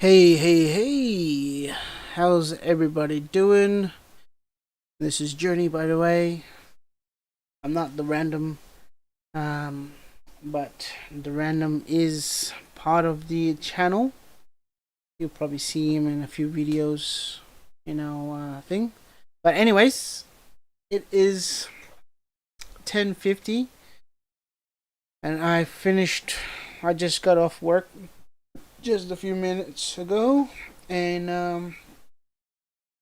Hey, how's everybody doing? This is Journey, by the way. I'm not the random, but the random is part of the channel. You'll probably see him in a few videos, thing. But anyways, it is 10:50, and I just got off work just a few minutes ago, and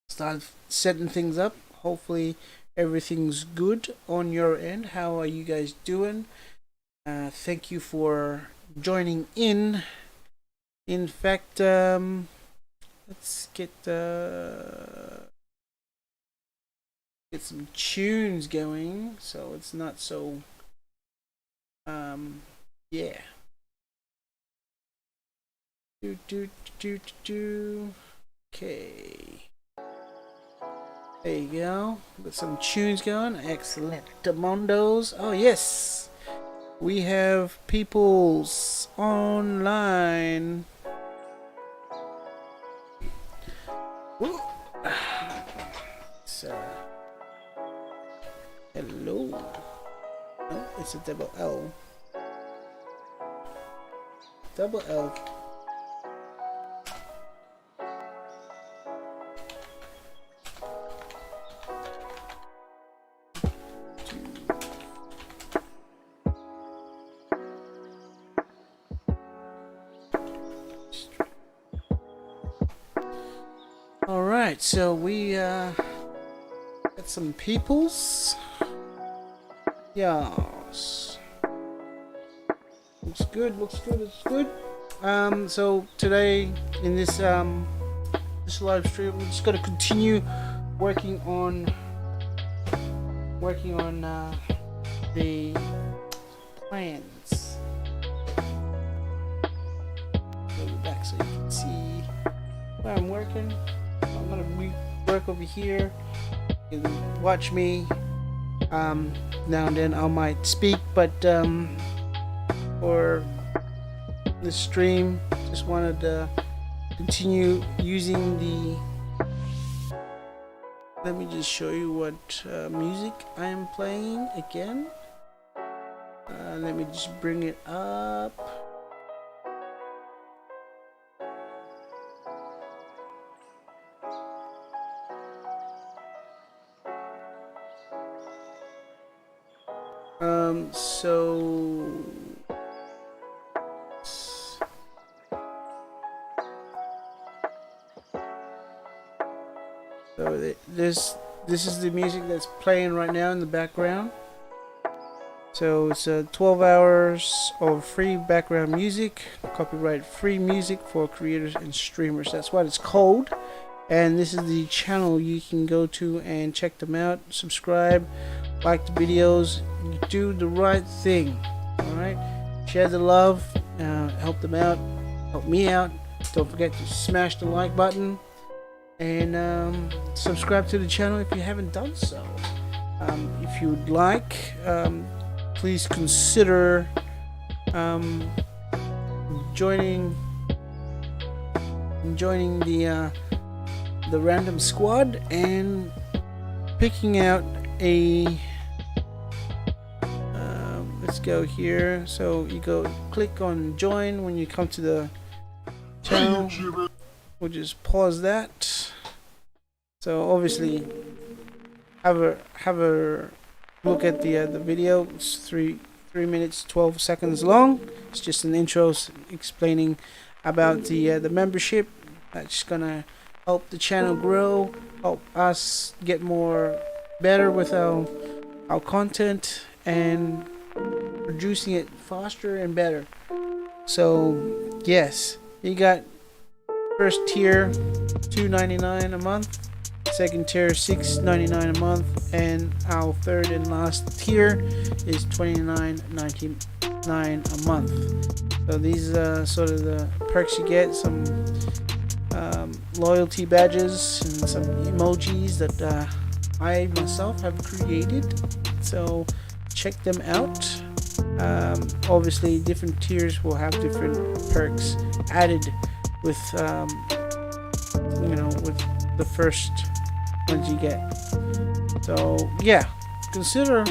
started setting things up. Hopefully everything's good on your end. How are you guys doing? Thank you for joining in. In fact, let's get some tunes going so it's not so yeah. Okay. There you go. Got some tunes going. Excellent. Demondos. Oh yes. We have peoples online. So, hello. Oh, it's a double L. Double L. Alright, so we got some peoples. Yes. Looks good. So today in this live stream, we're just gonna continue working on the plans. Go back so you can see where I'm working. I'm gonna work over here. You can watch me. Now and then I might speak, but for the stream, just wanted to continue using the. Let me just show you what music I am playing again. Let me just bring it up. So this is the music that's playing right now in the background. So it's 12 hours of free background music, copyright free music for creators and streamers. That's what it's called. And this is the channel you can go to and check them out, subscribe, like the videos, do the right thing. Alright, share the love, help them out, help me out. Don't forget to smash the like button and subscribe to the channel if you haven't done so. If you would like, please consider joining the random squad and picking out a let's go here. So you go click on join when you come to the channel. We'll just pause that. So obviously have a look at the video. It's 3 minutes 12 seconds long. It's just an intro explaining about the membership. That's gonna help the channel grow, help us get better with our content and producing it faster and better. So yes, you got first tier $2.99 a month, second tier $6.99 a month, and our third and last tier is $29.99 a month. So these are sort of the perks you get. Some loyalty badges and some emojis that I myself have created, so check them out. Obviously different tiers will have different perks added with with the first ones you get. So yeah, consider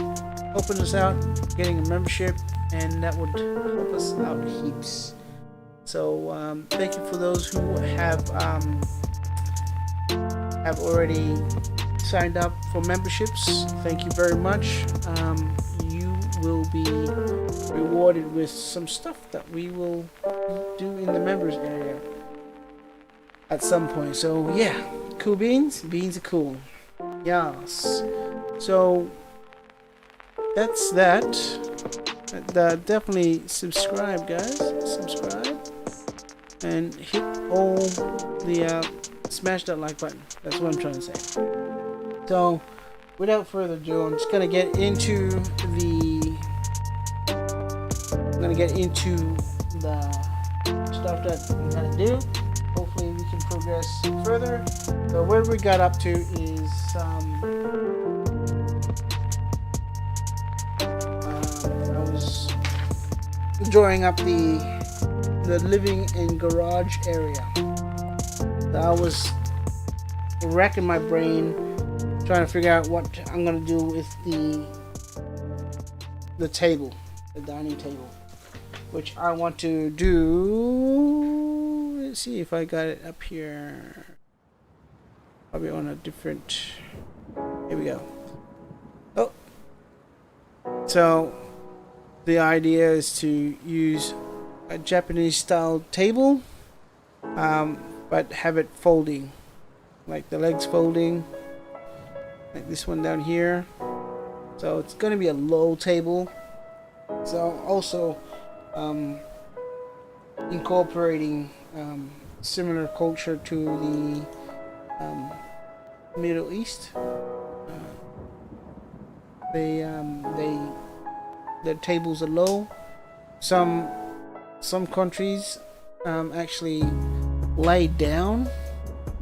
helping us out, getting a membership, and that would help us out heaps. So thank you for those who have already signed up for memberships. Thank you very much. You will be rewarded with some stuff that we will do in the members area at some point. So yeah, cool beans. Beans are cool. Yes. So that's that. Definitely subscribe, guys. Subscribe and hit all the smash that like button. That's what I'm trying to say. So without further ado, I'm just gonna get into the stuff that I'm gonna do. Hopefully we can progress further. So where we got up to is I was drawing up the living and garage area. So I was racking my brain trying to figure out what I'm gonna do with the table, the dining table, which I want to do. Let's see if I got it up here. Probably on a different. Here we go. Oh, so the idea is to use a Japanese style table, but have it folding, like the legs folding, like this one down here. So it's going to be a low table. So also incorporating similar culture to the Middle East. Their tables are low. Some countries actually lay down,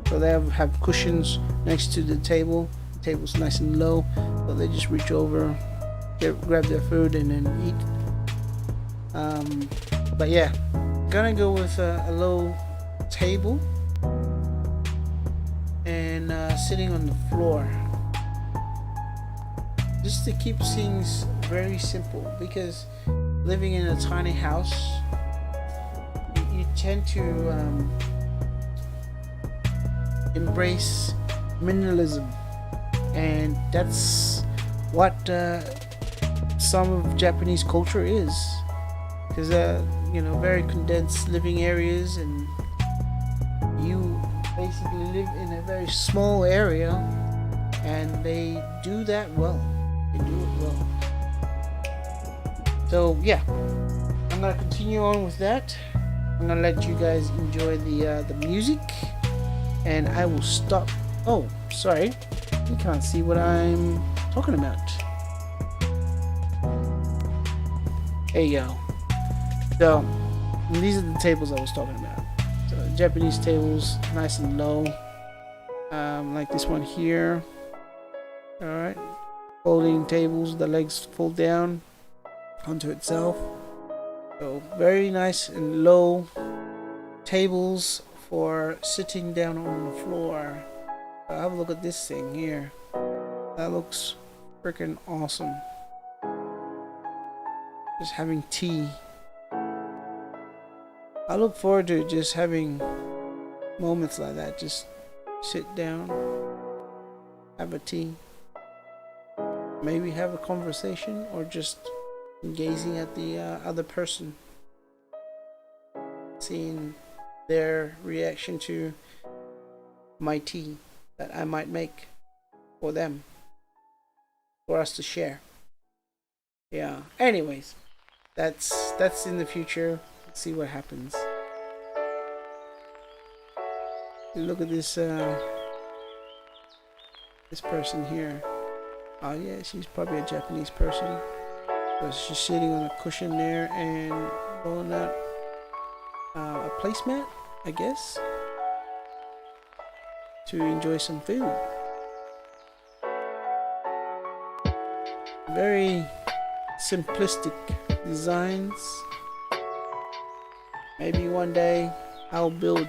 so they have cushions next to the table. The table's nice and low, so they just reach over, grab their food, and then eat. But yeah, gonna go with a low table and sitting on the floor, just to keep things very simple, because living in a tiny house, you tend to embrace minimalism, and that's what some of Japanese culture is, because very condensed living areas, and you basically live in a very small area, and they do that well. They do it well. So yeah, I'm gonna continue on with that. I'm gonna let you guys enjoy the music, and I will stop. Oh, sorry, you can't see what I'm talking about. There you go. So these are the tables I was talking about. So Japanese tables, nice and low, like this one here. All right, folding tables. The legs fold down onto itself. So very nice and low tables for sitting down on the floor. Have a look at this thing here. That looks freaking awesome. Just having tea. I look forward to just having moments like that. Just sit down, have a tea, maybe have a conversation, or just gazing at the other person, seeing their reaction to my tea that I might make for them, for us to share. Yeah. Anyways, that's in the future. Let's see what happens. Look at this this person here. Oh yeah, she's probably a Japanese person. So she's sitting on a cushion there and rolling out a placemat, I guess, to enjoy some food. Very simplistic designs. Maybe one day I'll build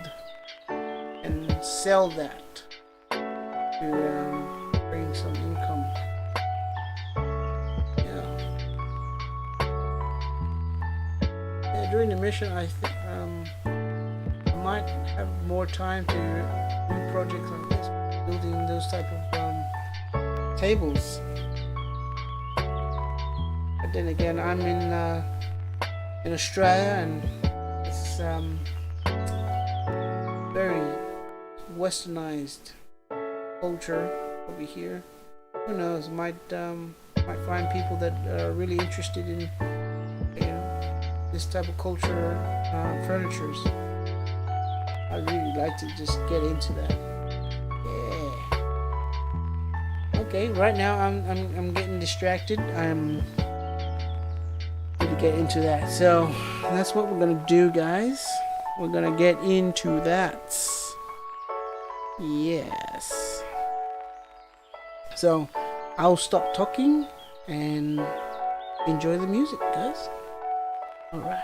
and sell that to bring some income. Yeah, during the mission, I think I might have more time to do projects like this, building those type of tables. But then again, I'm in Australia, and it's very westernized culture over here. Who knows? Might find people that are really interested in this type of culture, furnitures. I'd really like to just get into that. Yeah. Okay. Right now I'm getting distracted. I'm going to get into that. So that's what we're gonna do, guys. We're gonna get into that. Yes. So I'll stop talking and enjoy the music, guys. All right.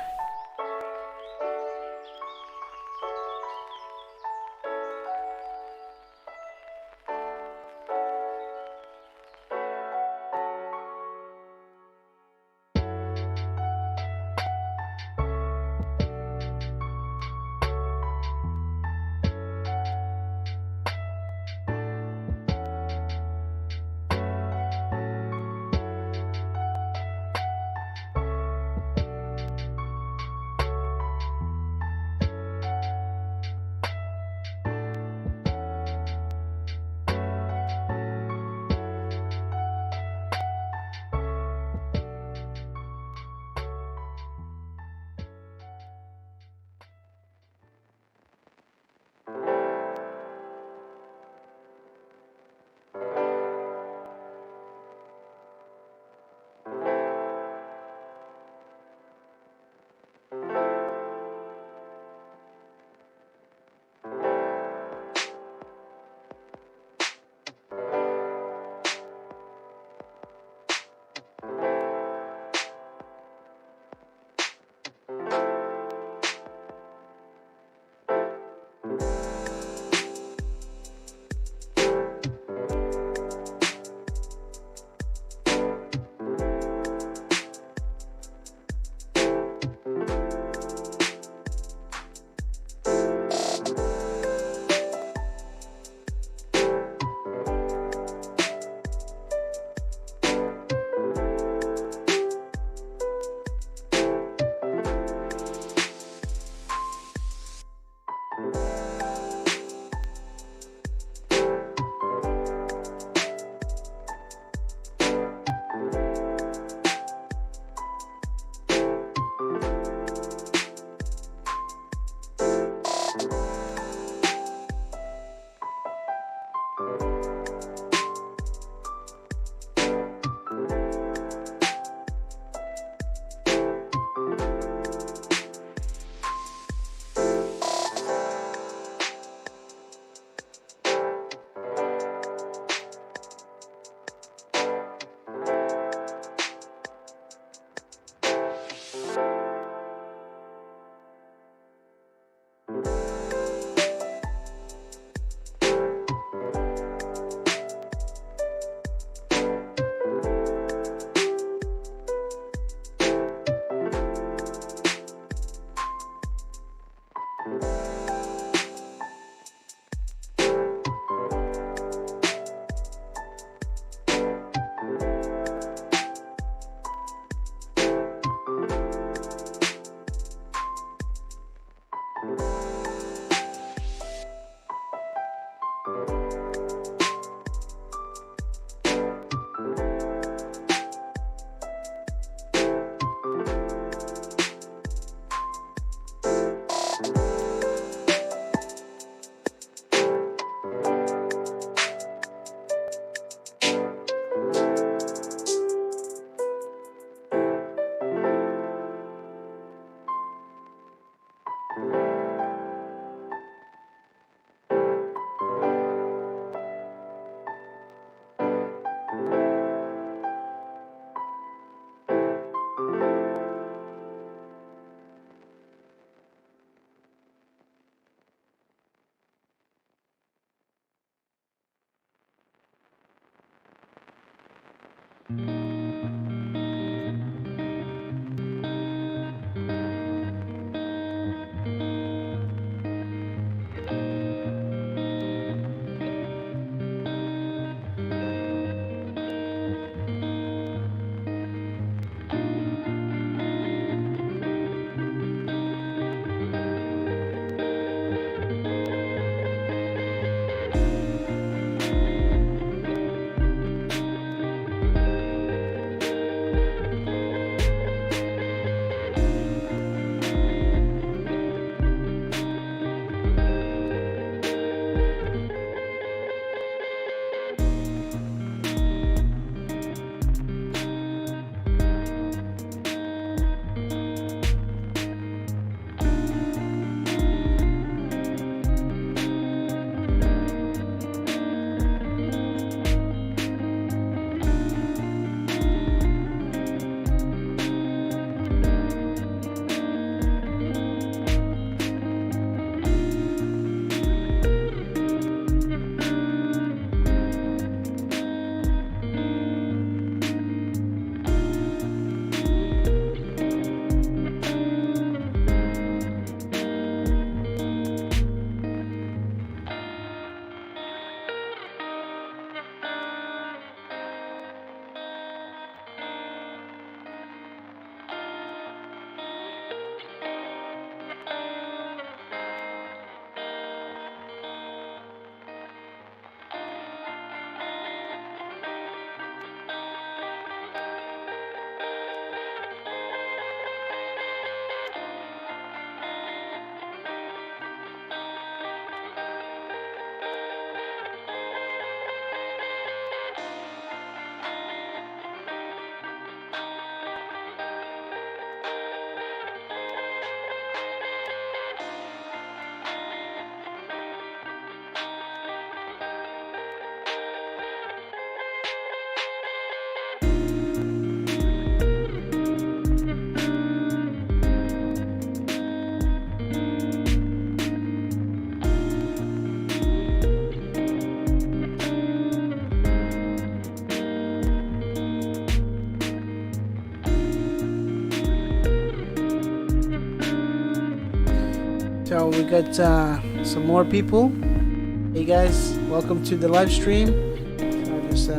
So we got some more people. Hey guys, welcome to the live stream. I just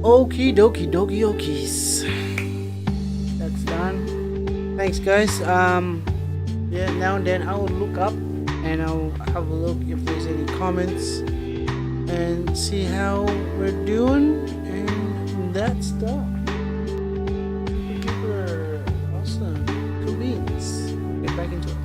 okie dokie dokie okies. That's done. Thanks guys. Yeah, now and then I will look up and I'll have a look if there's any comments and see how we're doing and that stuff. Super awesome. Cool beans. Get back into it.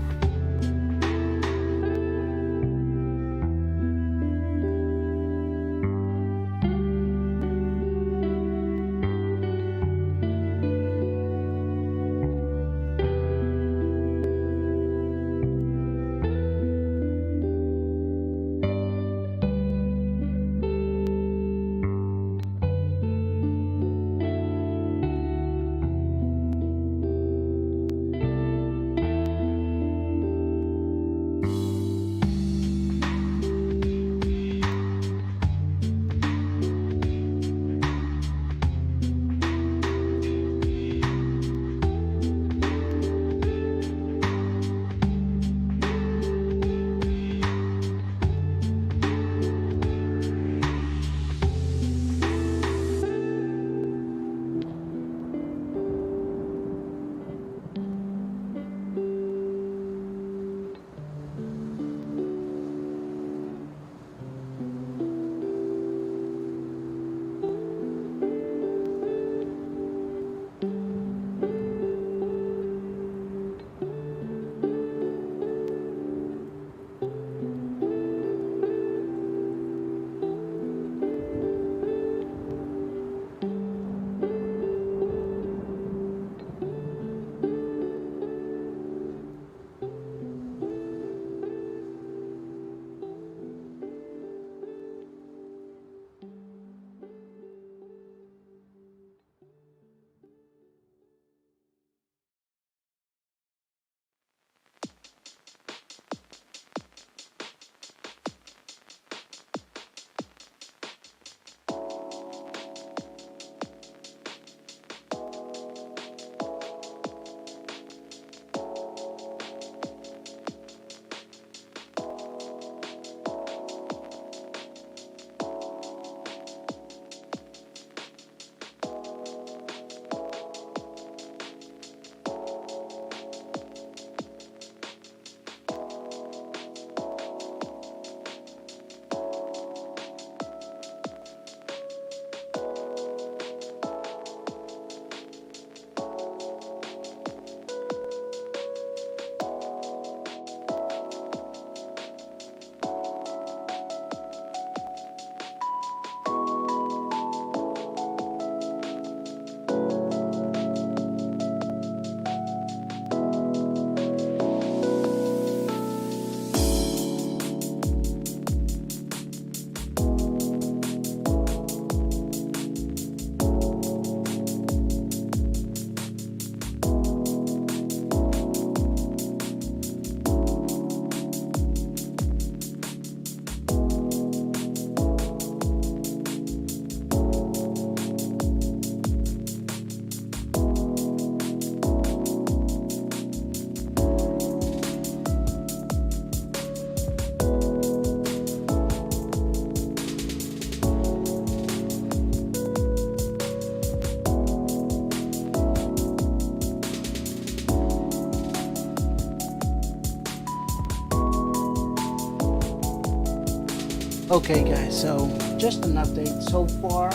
Okay guys, so just an update. So far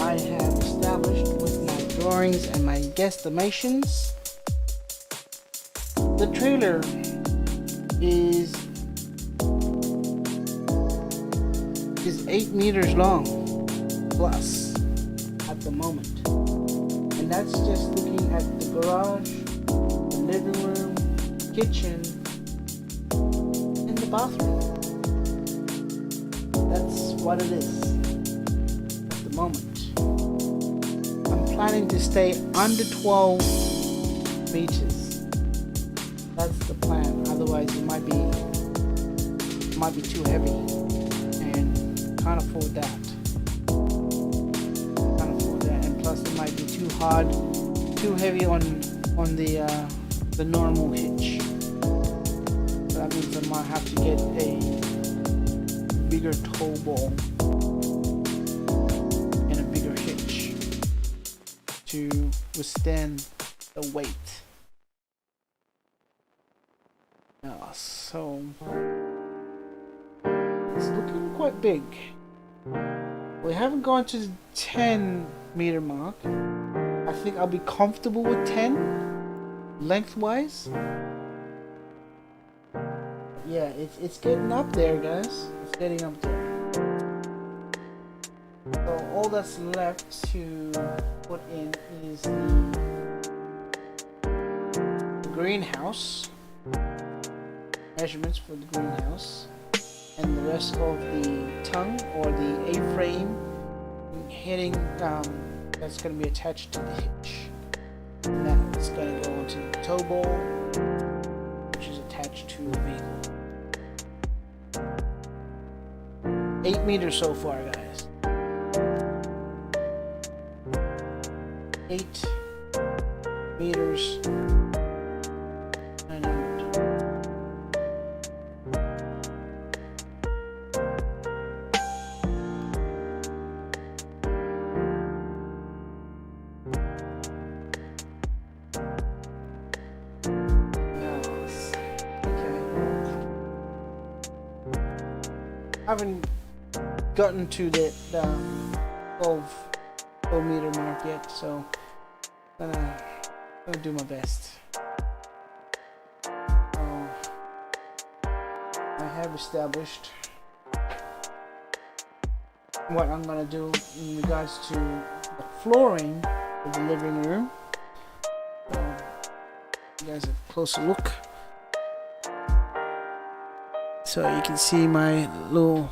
I have established with my drawings and my guesstimations, the trailer is 8 meters long plus at the moment, and that's just looking at the garage, the living room, kitchen, and the bathroom. That's what it is at the moment. I'm planning to stay under 12 meters. That's the plan. Otherwise, it might be too heavy, and can't afford that. And plus, it might be too hard, too heavy on the normal hitch. So that means I might have to get a bigger tow ball and a bigger hitch to withstand the weight. So it's looking quite big. We haven't gone to the 10 meter mark. I think I'll be comfortable with 10 lengthwise. Yeah, it's getting up there, guys. It's getting up there. So all that's left to put in is the greenhouse, measurements for the greenhouse, and the rest of the tongue or the A-frame heading that's going to be attached to the hitch. And that's going to go into the tow ball, which is attached to the vehicle. 8 meters so far, guys. 8 meters. 900. Yes. Okay. I haven't gotten to that 12 meter mark yet, so I'm gonna do my best. I have established what I'm gonna do in regards to the flooring of the living room. You guys have a closer look, so you can see my little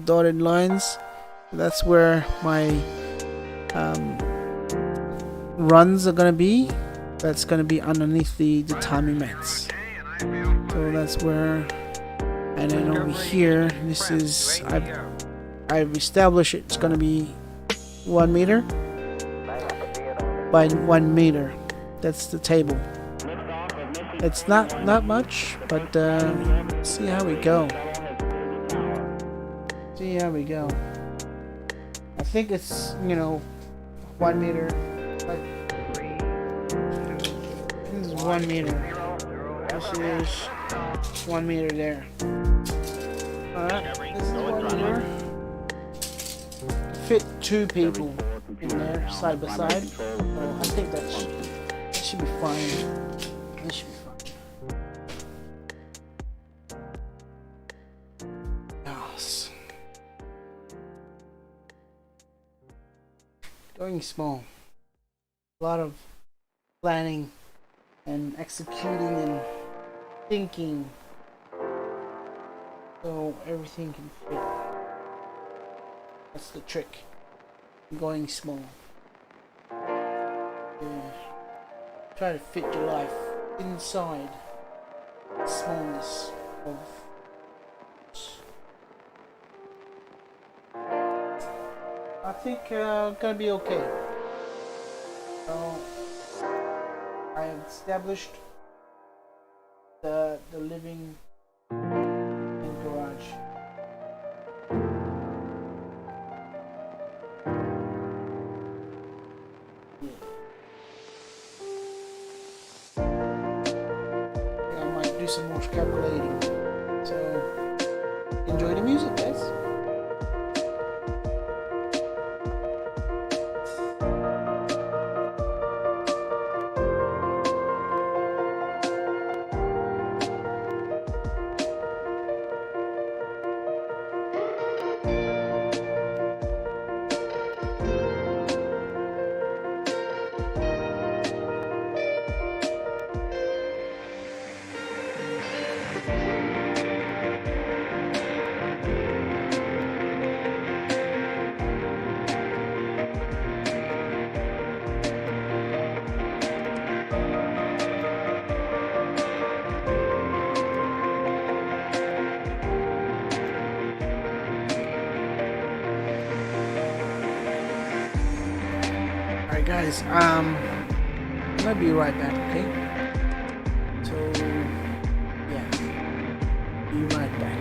dotted lines. That's where my runs are gonna be. That's gonna be underneath the timing mats. So that's where, and then over here, this is I've established it's gonna be 1 meter by 1 meter. That's the table. It's not much, but see how we go. See how we go. I think it's 1 meter. Like, this is 1 meter. This is 1 meter there. Alright, this is 1 meter. Fit 2 people in there side by side. So I think that should be fine. This should be fine. Yes. Going small. A lot of planning and executing and thinking, so everything can fit. That's the trick. Going small. Yeah. Try to fit your life inside the smallness of. I think gonna be okay. So I have established the living and garage. Yeah. I might do some more calculating. So enjoy the music, guys. Alright guys, I'm gonna be right back, okay? So yeah, be right back.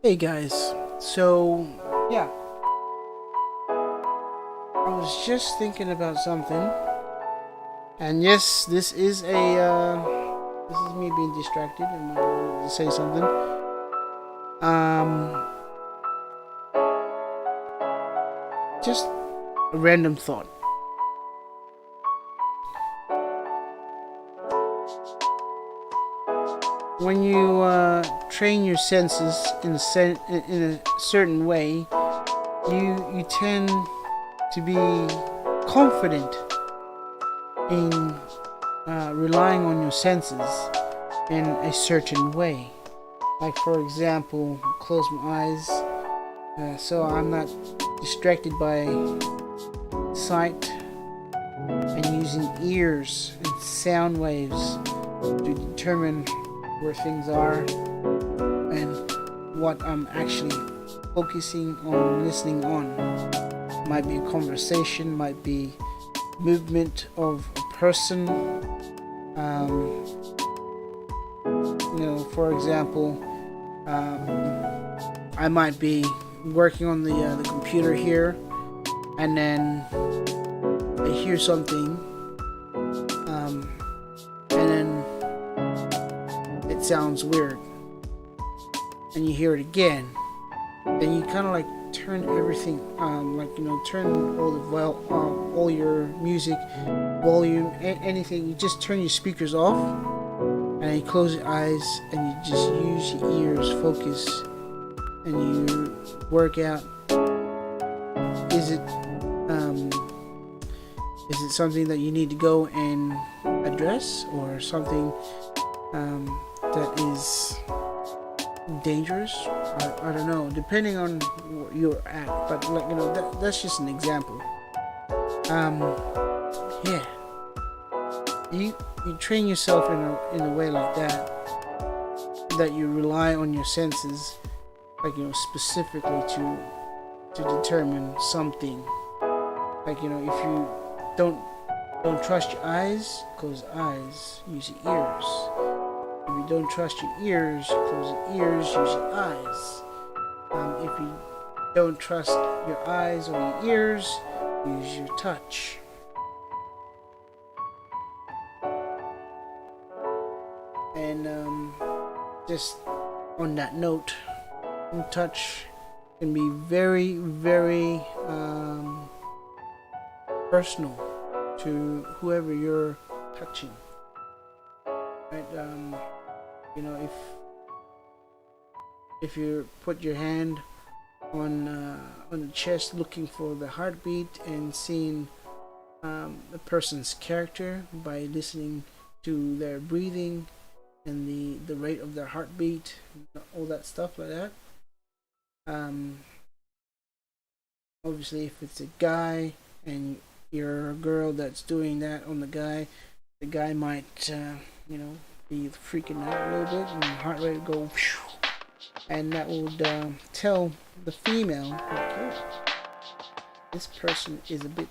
Hey guys, so yeah, I was just thinking about something, and yes, this is me being distracted and I wanted to say something. Just a random thought. When you train your senses in a certain way, you tend to be confident in relying on your senses in a certain way. Like, for example, close my eyes so I'm not distracted by sight, and using ears and sound waves to determine where things are and what I'm actually focusing on, listening on. Might be a conversation, might be movement of a person. For example, I might be working on the computer here, and then I hear something, and then it sounds weird, and you hear it again, then you kind of like turn everything, turn all your music volume, anything. You just turn your speakers off, and you close your eyes, and you just use your ears, focus, and you work out. Is it something that you need to go and address, or something that is dangerous? I don't know, depending on where you're at, but that's just an example. Yeah, you train yourself in a way like that you rely on your senses, specifically to determine something. If you don't trust your eyes, close your eyes, use your ears. If you don't trust your ears, close your ears, use your eyes. If you don't trust your eyes or your ears, use your touch. And just on that note, touch can be very, very personal to whoever you're touching. Right? If you put your hand on the chest, looking for the heartbeat and seeing the person's character by listening to their breathing and the rate of their heartbeat, all that stuff like that. Obviously, if it's a guy and you're a girl that's doing that on the guy might be freaking out a little bit, and heart rate will go, and that would tell the female, okay, this person is a bit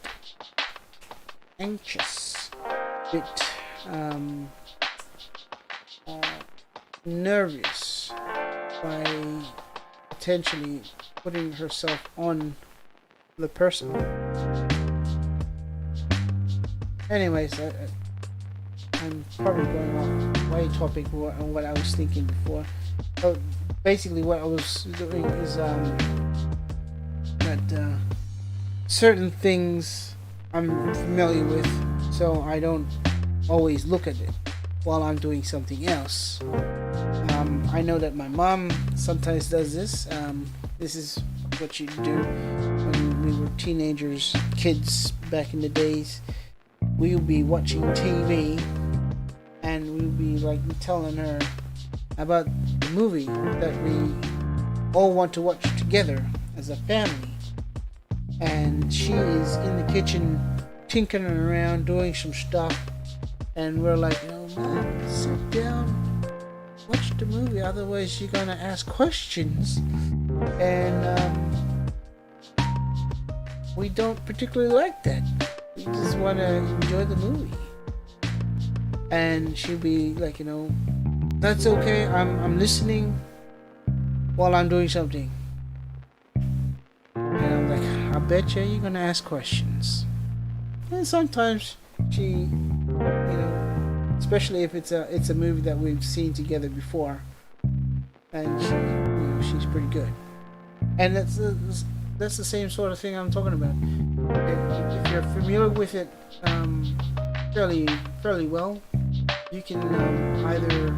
anxious, a bit nervous, by potentially putting herself on the person. Anyways, I'm probably going off way topic on what I was thinking before. So basically, what I was doing is that certain things I'm familiar with, so I don't always look at it while I'm doing something else. I know that my mom sometimes does this. This is what she do when we were teenagers, kids back in the days. We'll be watching TV, and we'll be telling her about the movie that we all want to watch together as a family. And she is in the kitchen tinkering around, doing some stuff, and we're like, Mom, sit down, watch the movie, otherwise you're gonna ask questions. And we don't particularly like that. We just want to enjoy the movie. And she'll be like, that's okay, I'm listening. while I'm doing something. And I'm like, I bet you're gonna ask questions. And sometimes she, especially if it's a movie that we've seen together before, and she's pretty good. And that's the same sort of thing I'm talking about. If you're familiar with it fairly well, you can either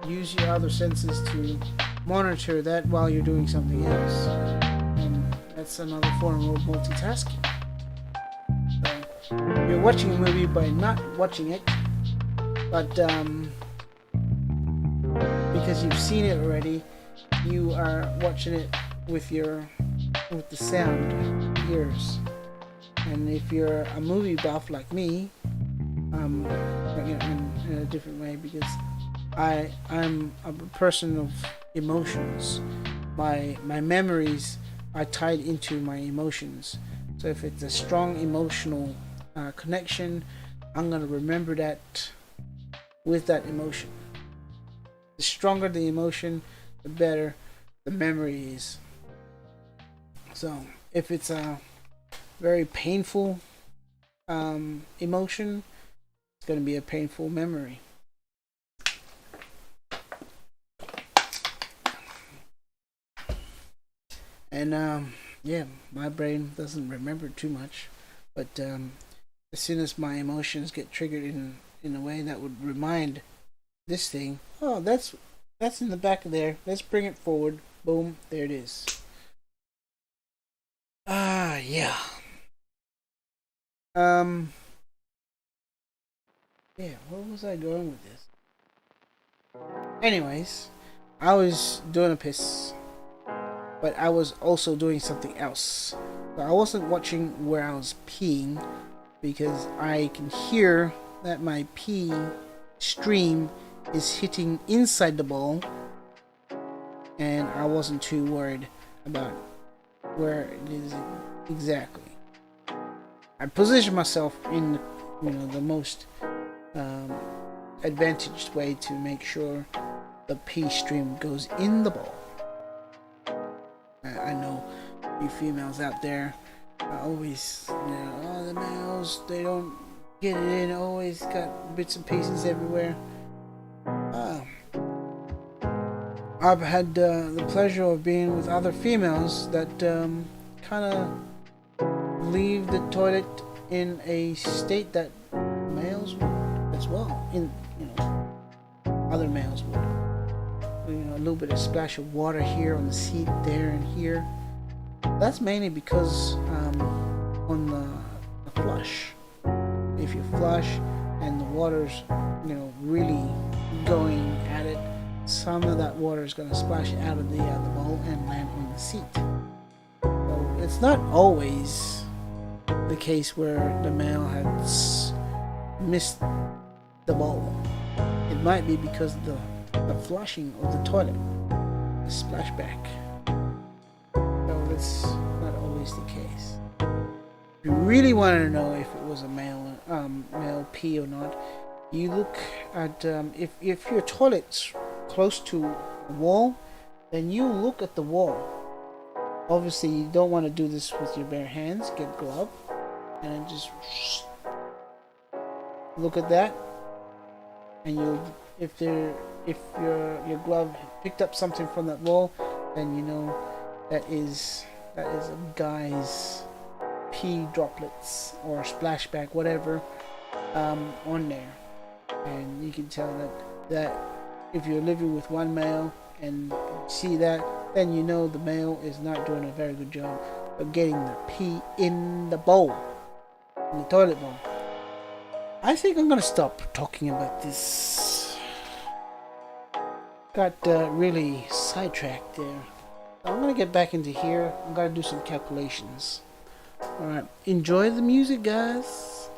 use your other senses to monitor that while you're doing something else, and that's another form of multitasking. So you're watching a movie by not watching it, but because you've seen it already, you are watching it with the sound ears. And if you're a movie buff like me, in a different way, because I'm a person of emotions. My memories are tied into my emotions. So if it's a strong emotional connection, I'm gonna remember that with that emotion. The stronger the emotion, the better the memory is. So if it's a very painful emotion, it's going to be a painful memory. And yeah, my brain doesn't remember too much, but as soon as my emotions get triggered in a way that would remind this thing, oh, that's in the back of there, let's bring it forward, boom, there it is. Yeah. Yeah, where was I going with this? Anyways, I was doing a piss, but I was also doing something else. So I wasn't watching where I was peeing, because I can hear that my pee stream is hitting inside the bowl, and I wasn't too worried about where it is exactly. I positioned myself in the most advantaged way to make sure the pee stream goes in the bowl. I know you females out there always, oh, the males, they don't get it in, always got bits and pieces everywhere. I've had the pleasure of being with other females that kind of leave the toilet in a state that males would as well. Other males would. A little bit of splash of water here on the seat, there and here. That's mainly because on the flush, if you flush and the water's really going at it, some of that water is going to splash out of the bowl and land on the seat. So it's not always the case where the male has missed the bowl. It might be because of the flushing of the toilet, the splashback. So that's not always the case. If you really want to know if it was a male pee or not, you look at if your toilet's close to a wall, then you look at the wall. Obviously, you don't want to do this with your bare hands. Get a glove and then just look at that, and if your glove picked up something from that wall, then you know that is a guy's pee droplets or splashback, whatever, on there. And you can tell that if you're living with one male and you see that, then you know the male is not doing a very good job of getting the pee in the bowl, in the toilet bowl. I think I'm gonna stop talking about this. Got really sidetracked there. I'm gonna get back into here. I'm gonna do some calculations. Alright, enjoy the music, guys.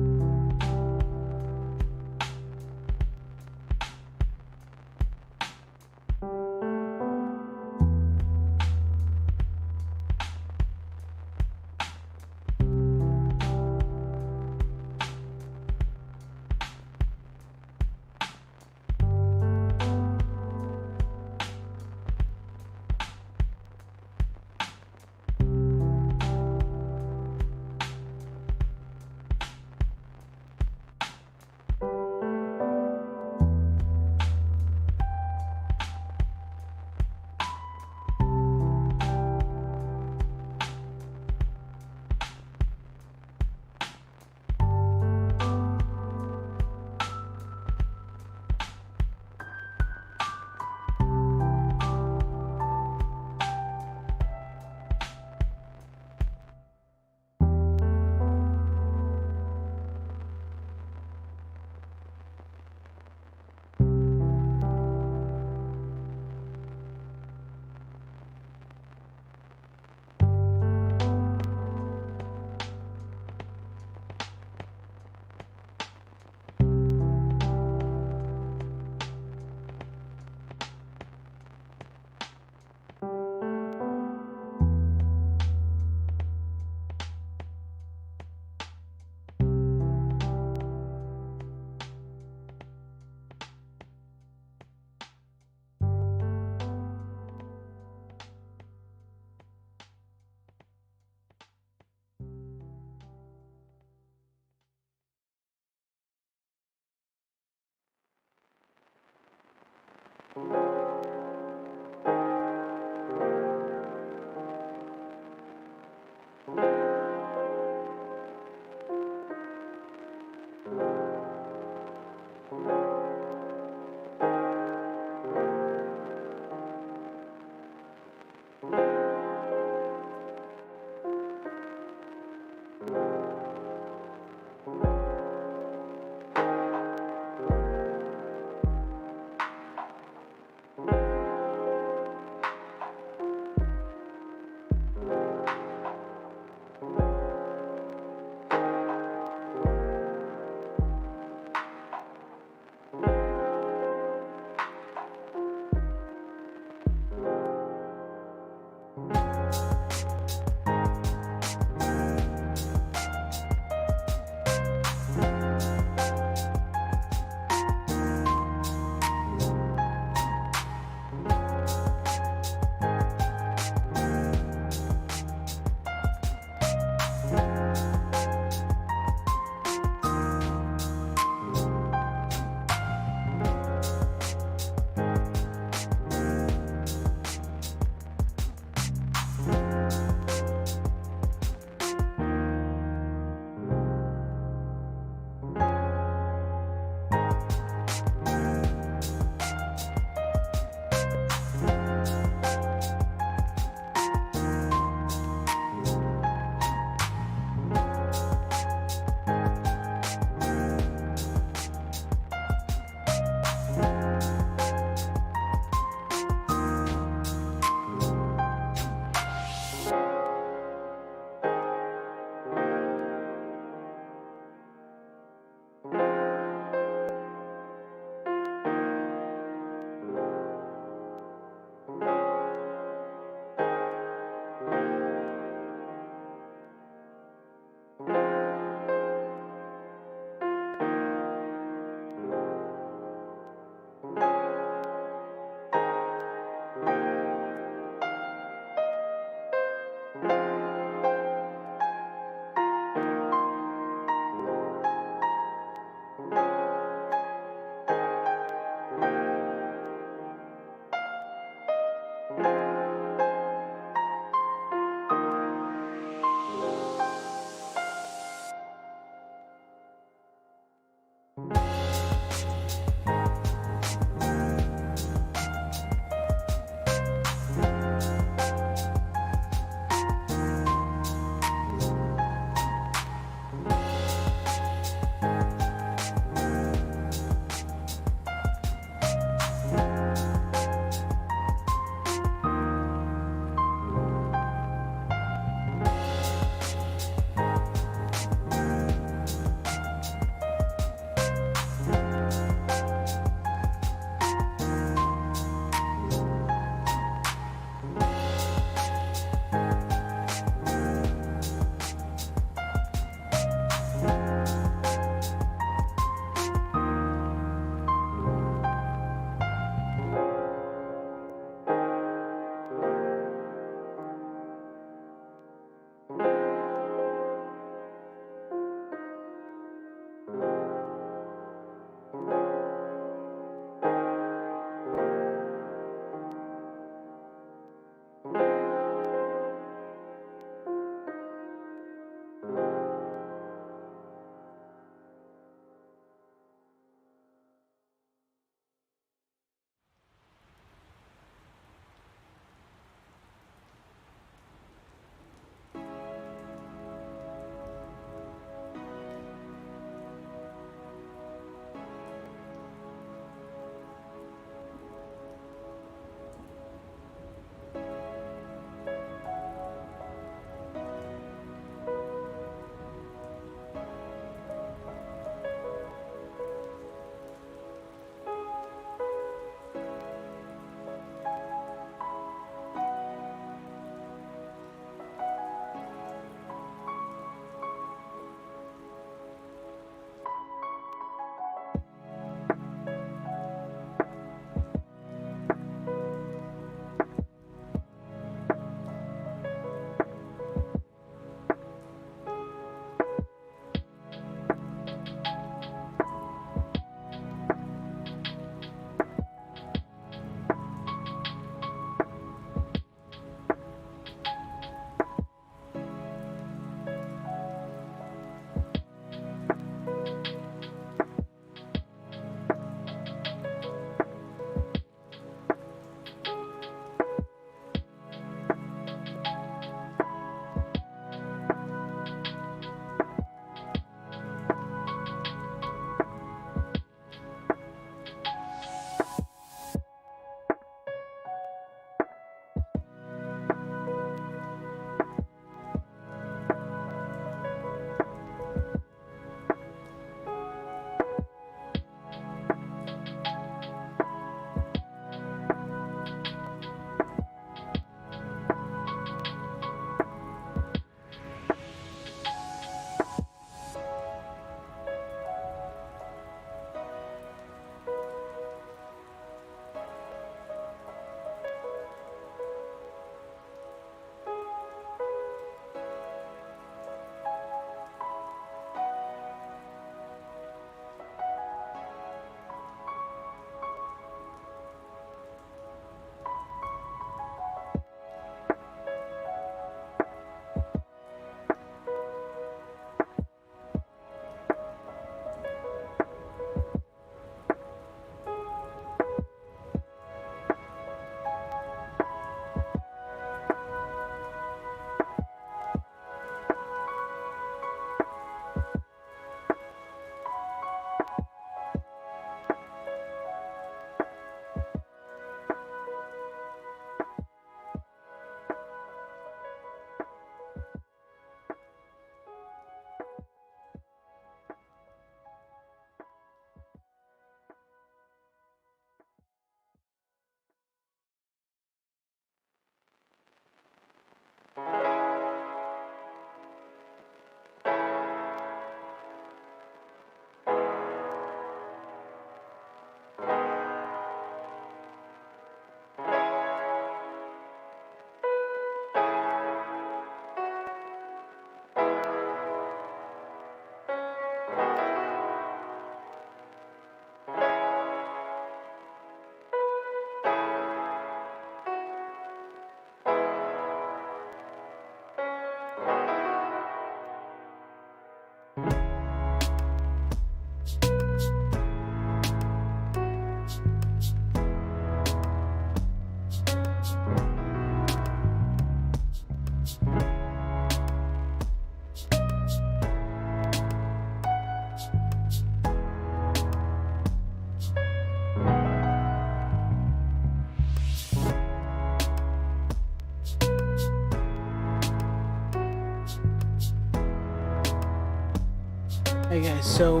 Hey guys, so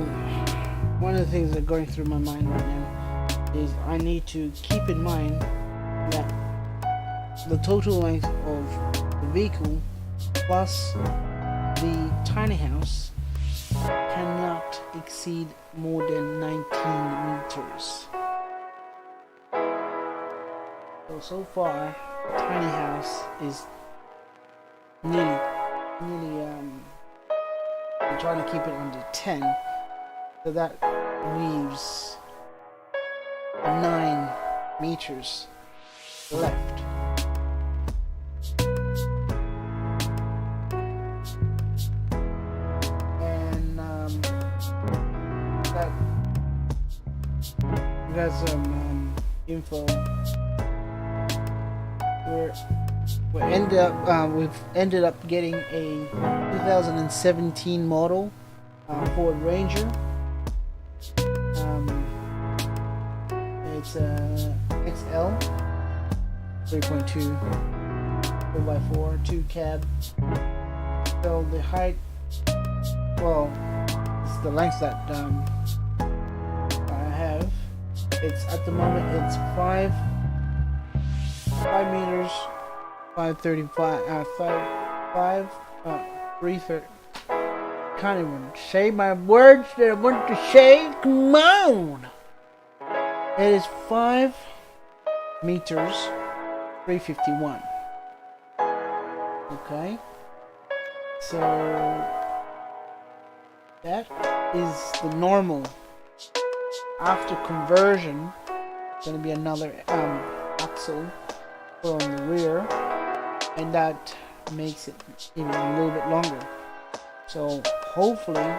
one of the things that are going through my mind right now is I need to keep in mind that the total length of the vehicle plus the tiny house cannot exceed more than 19 meters. So far, the tiny house is nearly I'm trying to keep it under 10, so that leaves 9 meters left. And that we got some info. We've ended up getting a 2017 model Ford Ranger. It's a XL 3.2 4x4 2 cab. So the height, well, it's the length that I have. It's at the moment it's 5 meters 535 330. Can't even say my words that I want to say. Come on. It is 5 meters 351. Okay, so that is the normal. After conversion, it's going to be another axle on the rear, and that makes it even a little bit longer. So hopefully it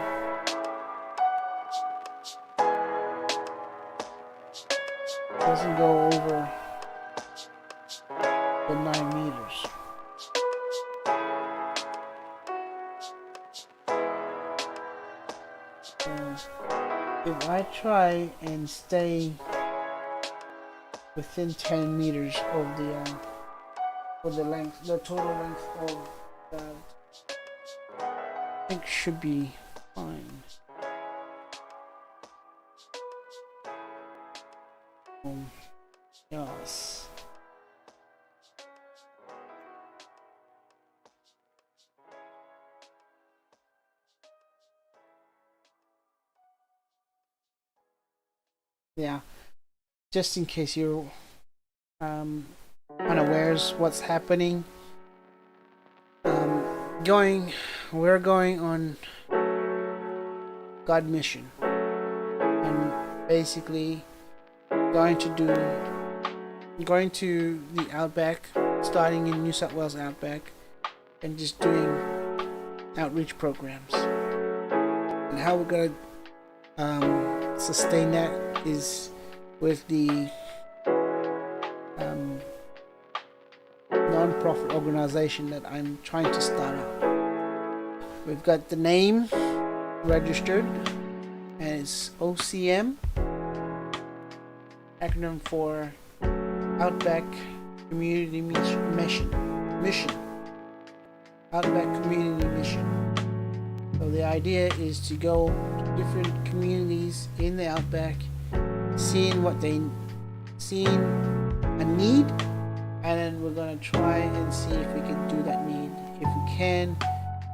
doesn't go over the 9 meters. So if I try and stay within 10 meters of the length, the total length of that, I think should be fine. Yes. Yeah, just in case you're unawares what's happening, we're going on God mission, and basically going to the Outback, starting in New South Wales Outback, and just doing outreach programs. And how we're gonna sustain that is with the non-profit organization that I'm trying to start up. We've got the name registered, and it's OCM, acronym for Outback Community Mission. Outback Community Mission. So the idea is to go to different communities in the Outback, seeing a need, and then we're going to try and see if we can do that need. If we can,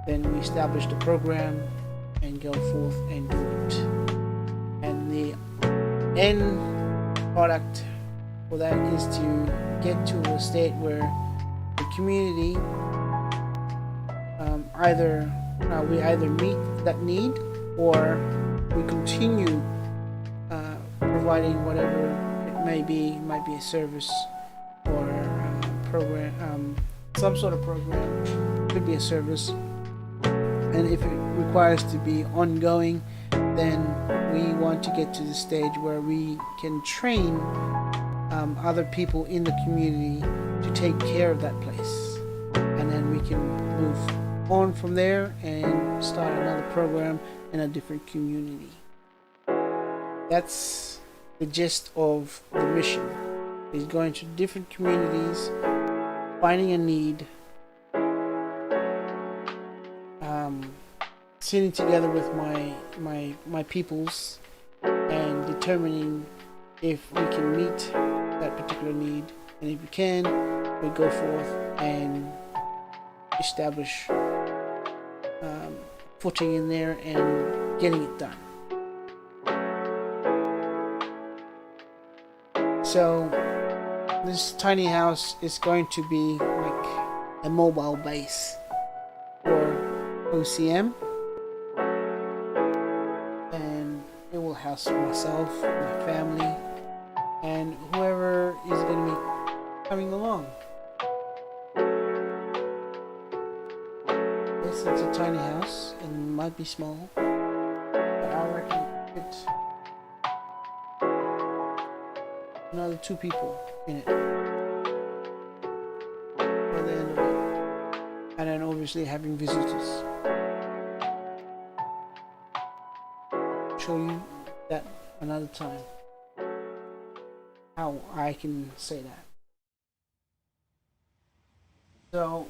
then we establish the program and go forth and do it. And the end product for that is to get to a state where the community we either meet that need, or we continue providing whatever it may be. It might be a service or a program, some sort of program. Could be a service, and if it requires to be ongoing, then we want to get to the stage where we can train other people in the community to take care of that place, and then we can move on from there and start another program in a different community. That's the gist of the mission, is going to different communities, finding a need, sitting together with my peoples and determining if we can meet that particular need, and if we can, we go forth and establish footing in there and getting it done. So this tiny house is going to be like a mobile base for OCM, and it will house myself, my family, and whoever is going to be coming along. Yes, it's a tiny house and it might be small, but I reckon it's another 2 people in it by the end of it, and then obviously having visitors. Show you that another time, how I can say that. So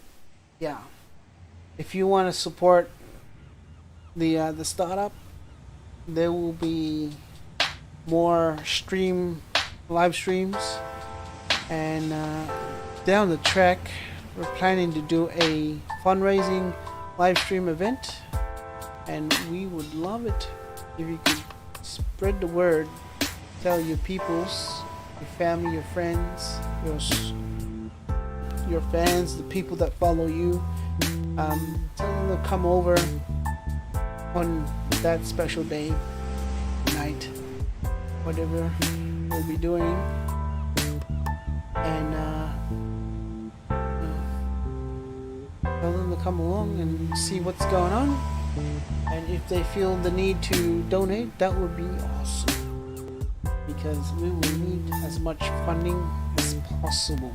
yeah, if you want to support the startup, there will be more live streams, and down the track we're planning to do a fundraising live stream event, and we would love it if you could spread the word, tell your peoples, your family, your friends, your fans, the people that follow you, tell them to come over on that special day, night, whatever we'll be doing, and tell them to come along and see what's going on, and if they feel the need to donate, that would be awesome, because we will need as much funding as possible,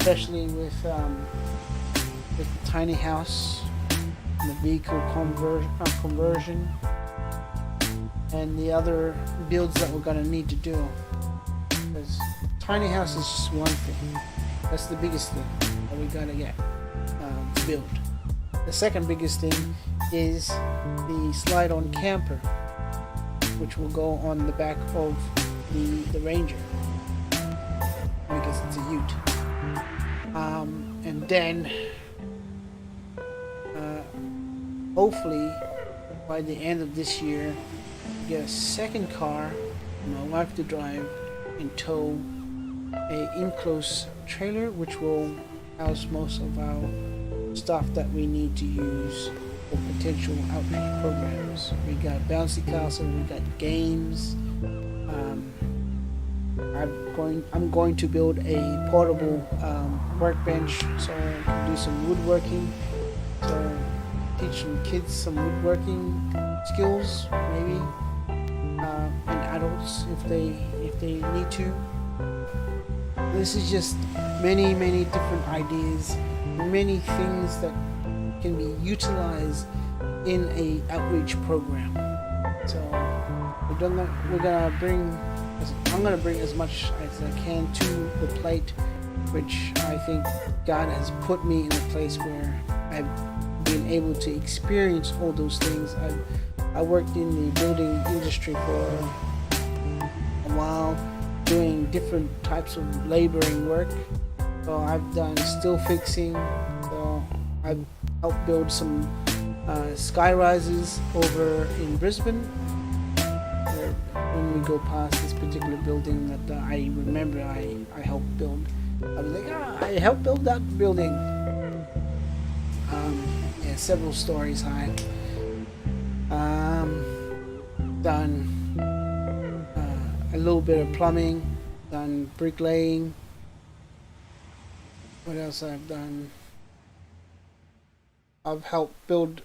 especially with the tiny house, and the vehicle conversion, and the other builds that we're going to need to do. Because tiny house is just one thing. That's the biggest thing that we got to get built. The second biggest thing is the slide-on camper, which will go on the back of the Ranger, because it's a ute. And then hopefully by the end of this year, get a second car for my wife to drive and tow a enclosed trailer, which will house most of our stuff that we need to use for potential outreach programs. We got bouncy castle, we got games. I'm going to build a portable workbench so I can do some woodworking. So teach some kids some woodworking skills, maybe, and adults if they need to. This is just many different ideas, many things that can be utilized in a outreach program. So I'm gonna bring as much as I can to the plate, which I think God has put me in a place where I've been able to experience all those things. I worked in the building industry for a while, doing different types of laboring work. So I've done steel fixing. So I've helped build some sky rises over in Brisbane. When we go past this particular building that I remember I helped build, I was like, I helped build that building. Several stories high. Done a little bit of plumbing, done bricklaying. What else I've done? I've helped build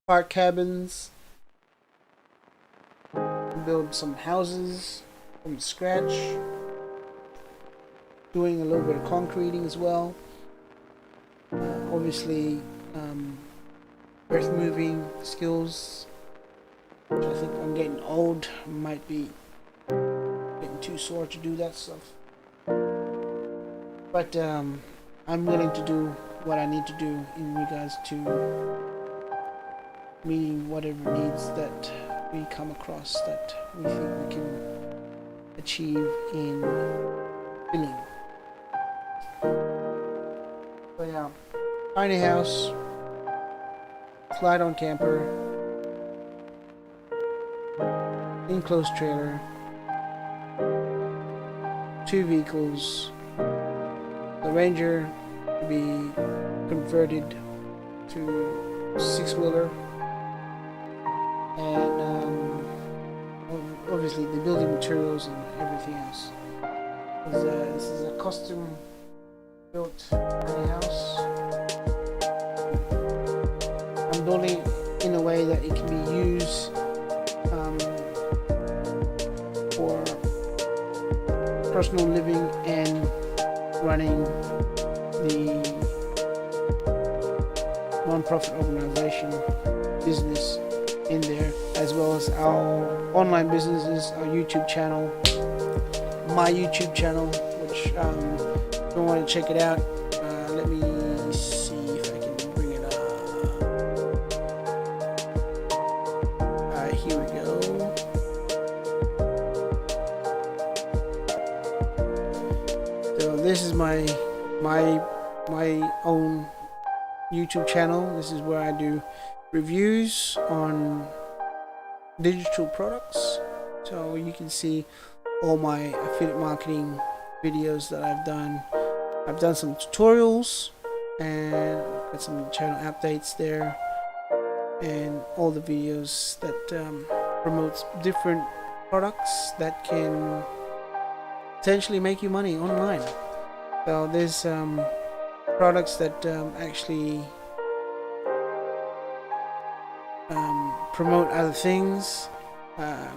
park cabins, build some houses from scratch, doing a little bit of concreting as well. Obviously, earth moving skills. I think I'm getting old, might be getting too sore to do that stuff. But I'm willing to do what I need to do in regards to meeting whatever needs that we come across that we think we can achieve in filling. So yeah, tiny house, slide on camper, enclosed trailer, 2 vehicles, the Ranger to be converted to 6-wheeler, and obviously the building materials and everything else. This is a custom built tiny house. I'm building it in a way that it can be used for personal living and running the non-profit organization business in there, as well as our online businesses, our YouTube channel, my YouTube channel, which if you want to check it out, let me see if I can bring it up. Here we go. So this is my own YouTube channel. This is where I do reviews on digital products, so you can see all my affiliate marketing videos that I've done. I've done some tutorials and got some channel updates there, and all the videos that promotes different products that can potentially make you money online. So there's products that actually promote other things,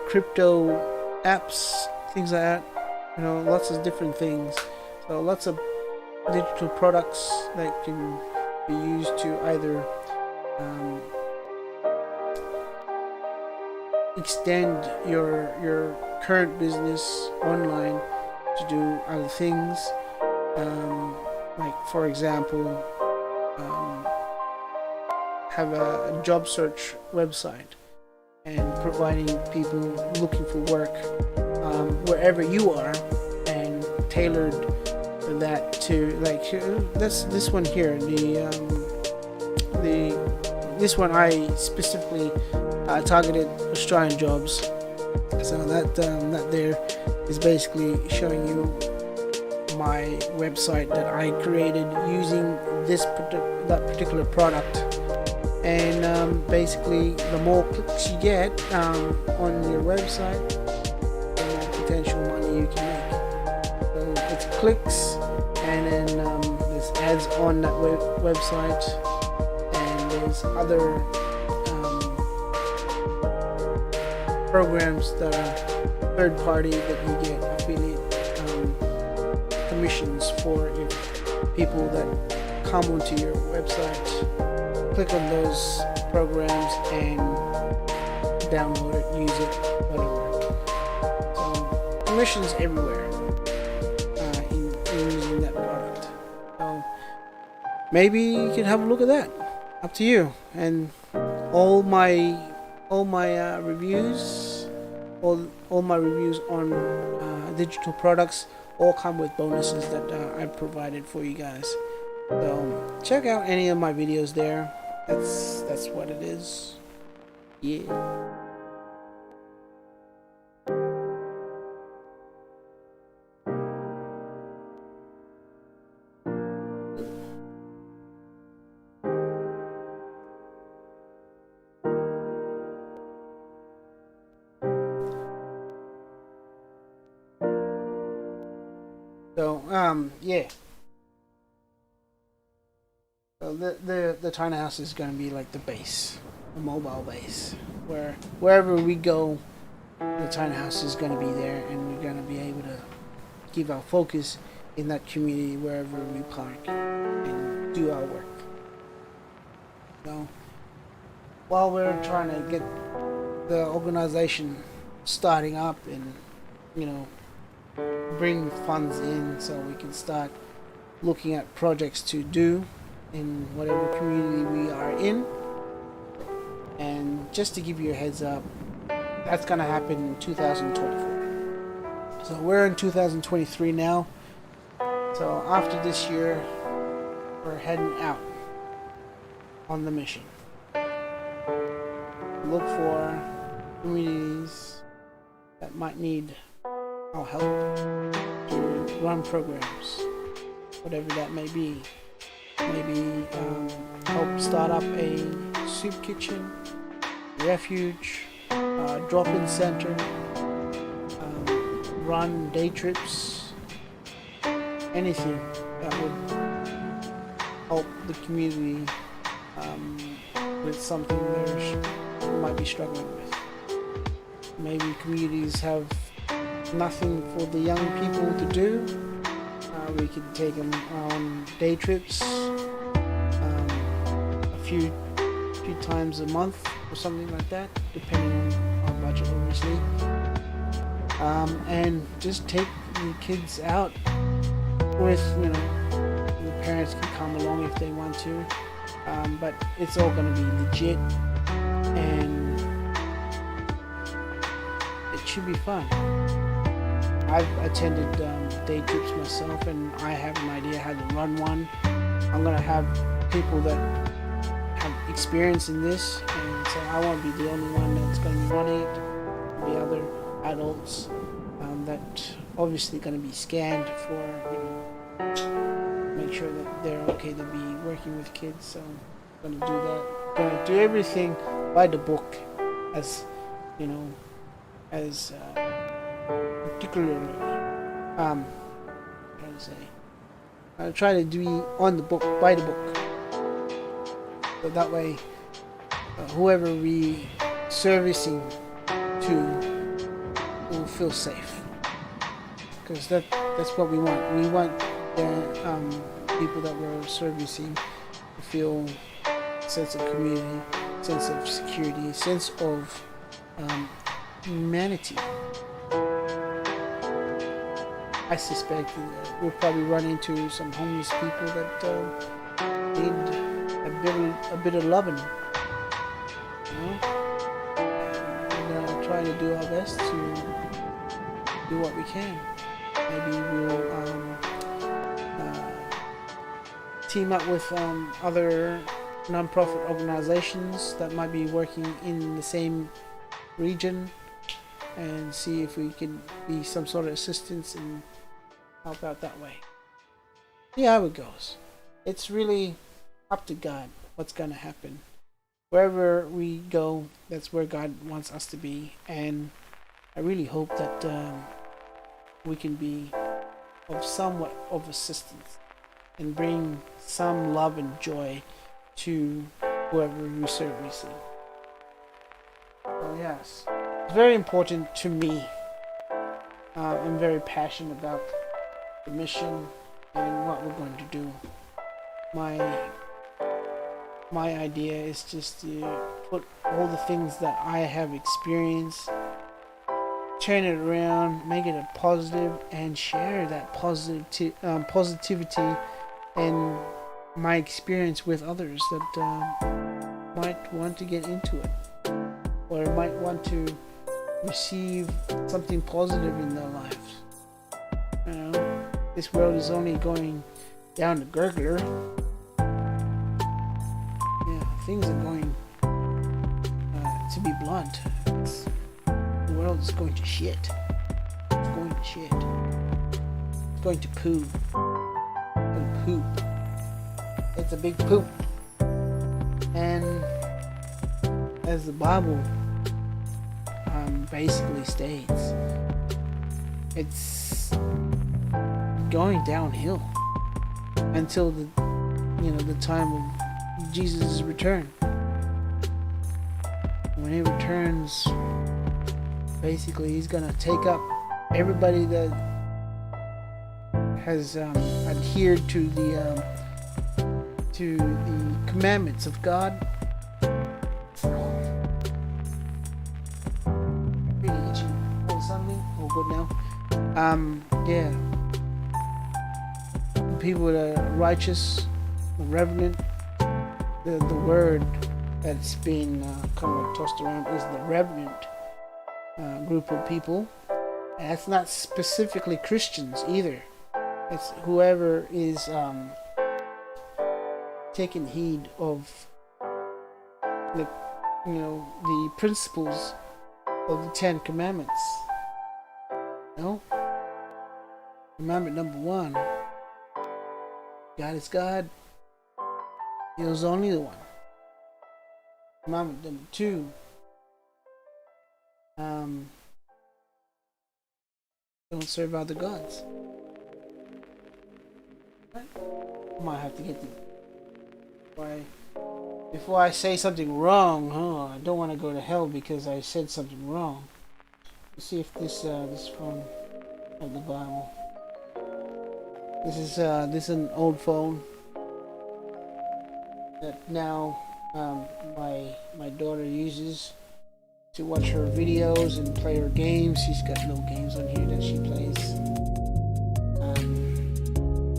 crypto apps, things like that, lots of different things. So lots of digital products that can be used to either extend your current business online to do other things, like for example have a job search website and providing people looking for work wherever you are, and tailored that to, like, this one here, this one I specifically targeted Australian jobs. So that there is basically showing you my website that I created using that particular product. And basically, the more clicks you get on your website, the more potential money you can make. So it's clicks, and then there's ads on that website, and there's other programs that are third party that you get affiliate commissions for people that come onto your website, click on those programs and download it, use it, whatever. So commissions everywhere in using that product. So maybe you can have a look at that. Up to you. And all my reviews, all my reviews on digital products all come with bonuses that I've provided for you guys. So check out any of my videos there. That's what it is. Yeah. So yeah. So the tiny house is going to be like the base, the mobile base, where wherever we go, the tiny house is going to be there, and we're going to be able to give our focus in that community wherever we park and do our work. So while we're trying to get the organization starting up and bring funds in so we can start looking at projects to do in whatever community we are in, And just to give you a heads up, that's gonna happen in 2024. So we're in 2023 now. So after this year, we're heading out on the mission. Look for communities that might need our help to run programs, whatever that may be. Maybe help start up a soup kitchen, refuge, drop-in center, run day trips, anything that would help the community with something they might be struggling with. Maybe communities have nothing for the young people to do. We could take them on day trips a few times a month or something like that, depending on budget, obviously. And just take the kids out with, the parents can come along if they want to, but it's all going to be legit and it should be fun. I've attended day trips myself and I have an idea how to run one. I'm going to have people that have experience in this, and so I won't be the only one that's going to be running it. There'll be other adults that obviously going to be scanned for, make sure that they're okay to be working with kids. So I'm going to do that. Going to do everything by the book, as particularly, how to say, I try to do on the book, by the book, so that way whoever we servicing to will feel safe, because that's what we want. We want the people that we're servicing to feel a sense of community, sense of security, sense of humanity. I suspect we'll probably run into some homeless people that need a bit of loving. We're gonna try to do our best to do what we can. Maybe we'll team up with other non-profit organizations that might be working in the same region and see if we can be some sort of assistance and help out that way. See how it goes. It's really up to God what's gonna happen. Wherever we go, that's where God wants us to be, and I really hope that we can be of somewhat of assistance and bring some love and joy to whoever we serve. So yes, it's very important to me. I'm very passionate about the mission and what we're going to do. My idea is just to put all the things that I have experienced, turn it around, make it a positive, and share that positivity and my experience with others that might want to get into it, or might want to receive something positive in their lives. This world is only going down the gurgler. Things are going, to be blunt, the world is going to shit. It's going to shit. It's going to poo. And poop. It's a big poop. And as the Bible basically states, it's going downhill until the time of Jesus' return. When he returns, basically he's gonna take up everybody that has adhered to the commandments of God. Really itchy. Oh, something? Oh, good now. People that are righteous, reverent, the word that's been kind of tossed around is the remnant group of people. And it's not specifically Christians either. It's whoever is taking heed of the the principles of the 10 Commandments. Commandment number 1: God is God. He is only the one. Commandment number 2: don't serve other gods. I might have to get them. Before I say something wrong, I don't want to go to hell because I said something wrong. Let's see if this phone has the Bible. This is an old phone that now my daughter uses to watch her videos and play her games. She's got no games on here that she plays.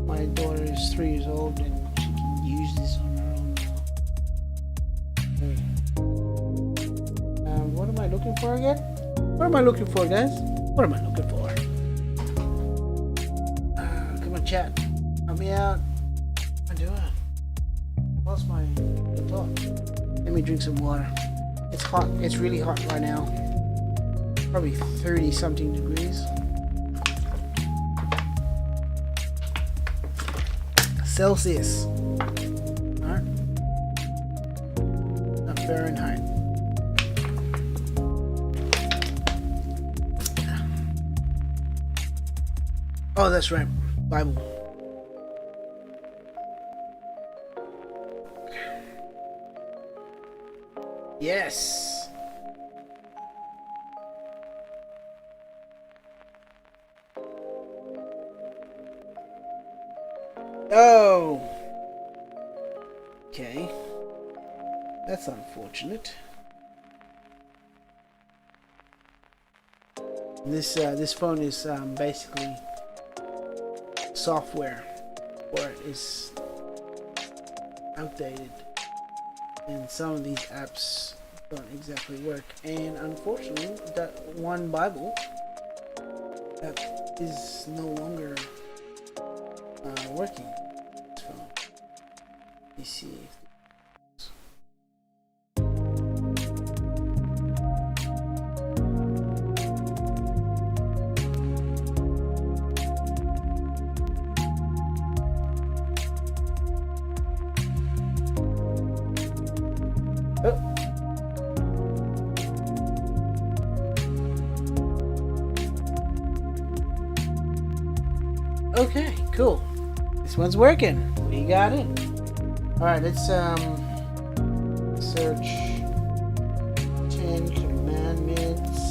My daughter is 3 years old and she can use this on her own now. What am I looking for again? What am I looking for, guys? What am I looking for? Come on, chat. Help me out. What am I doing? Lost my thought. Let me drink some water. It's hot. It's really hot right now. Probably 30 something degrees. Celsius. Alright. Not Fahrenheit. Oh, that's right. Bible. Yes. Oh. Okay. That's unfortunate. This phone is basically software for it is outdated, and some of these apps don't exactly work. And unfortunately, that one Bible app is no longer working. So let me see. Okay, cool. This one's working. We got it. Alright, let's search 10 commandments.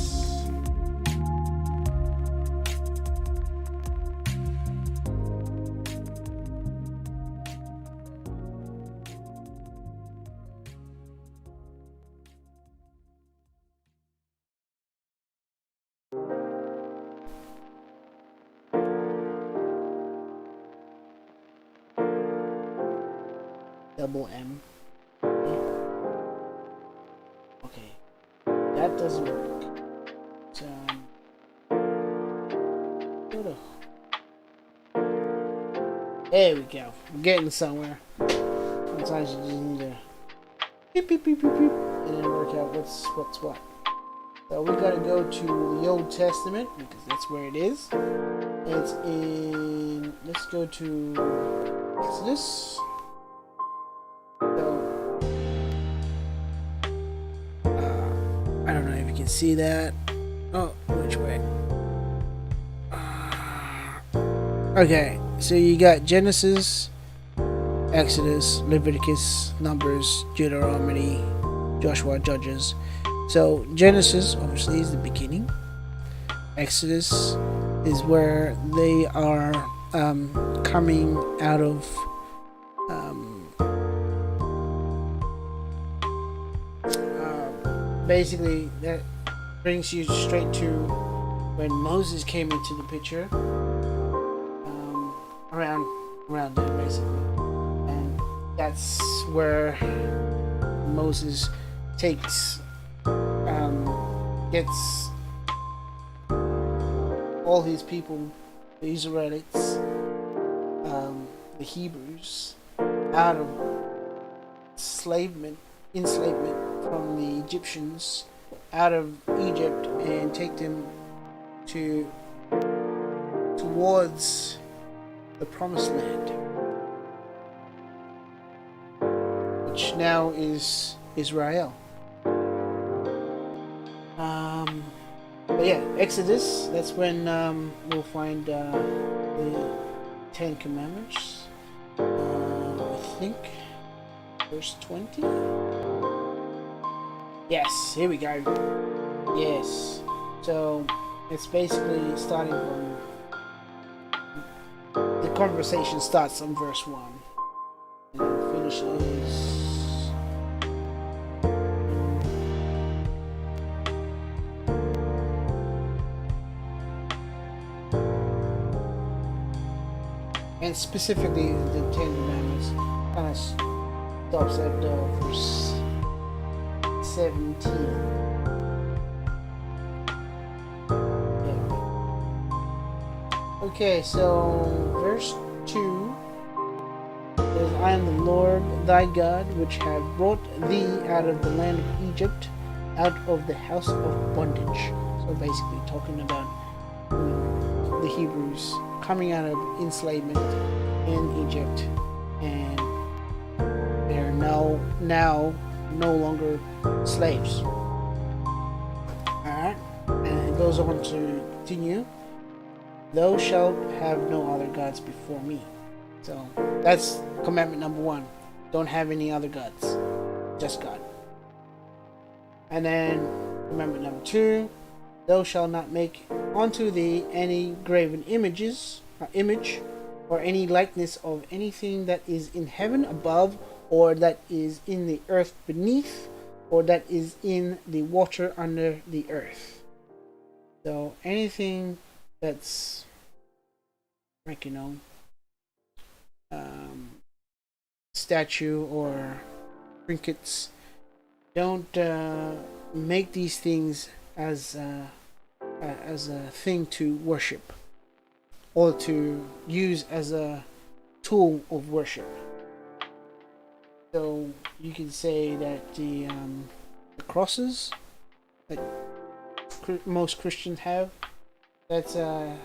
Double M. Okay, that doesn't work. So, there we go. We're getting somewhere. Sometimes you just need to beep beep beep beep beep, and then work out what's what. So we gotta go to the Old Testament because that's where it is. It's in. Let's go to Exodus. I don't know if you can see that. Oh, which way? Okay, so you got Genesis, Exodus, Leviticus, Numbers, Deuteronomy, Joshua, Judges. So Genesis obviously is the beginning. Exodus is where they are coming out of basically that brings you straight to when Moses came into the picture, around there basically, and that's where Moses takes gets all his people, the Israelites, the Hebrews, out of enslavement from the Egyptians, out of Egypt, and take them towards the promised land, which now is Israel. But yeah, Exodus, that's when we'll find the 10 Commandments. I think verse 20. Yes, here we go. Yes. So it's basically starting from the conversation starts on verse 1 and finishes. And specifically, the 10 Commandments kind of stops at verse 17. Yeah. Okay, so verse 2 says, I am the Lord thy God, which have brought thee out of the land of Egypt, out of the house of bondage. So basically talking about the Hebrews coming out of enslavement in Egypt, and they're now no longer slaves. Alright, and it goes on to continue. Thou shalt have no other gods before me. So that's commandment number 1. Don't have any other gods, just God. And then commandment number 2, thou shalt not make unto thee any graven image or any likeness of anything that is in heaven above, or that is in the earth beneath, or that is in the water under the earth. So anything that's like, statue or trinkets, don't make these things as a thing to worship or to use as a tool of worship. So you can say that the crosses that most Christians have, that's a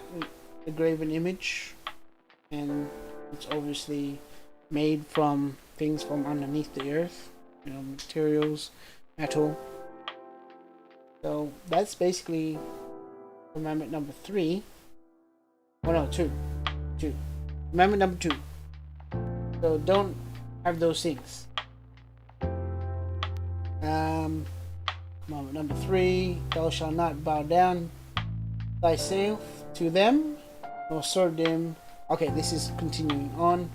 graven image, and it's obviously made from things from underneath the earth, materials, metal. So that's basically commandment number 3. Oh no, 2. Commandment number 2. So don't have those things. Commandment number 3, thou shalt not bow down thyself to them, nor serve them. Okay, this is continuing on.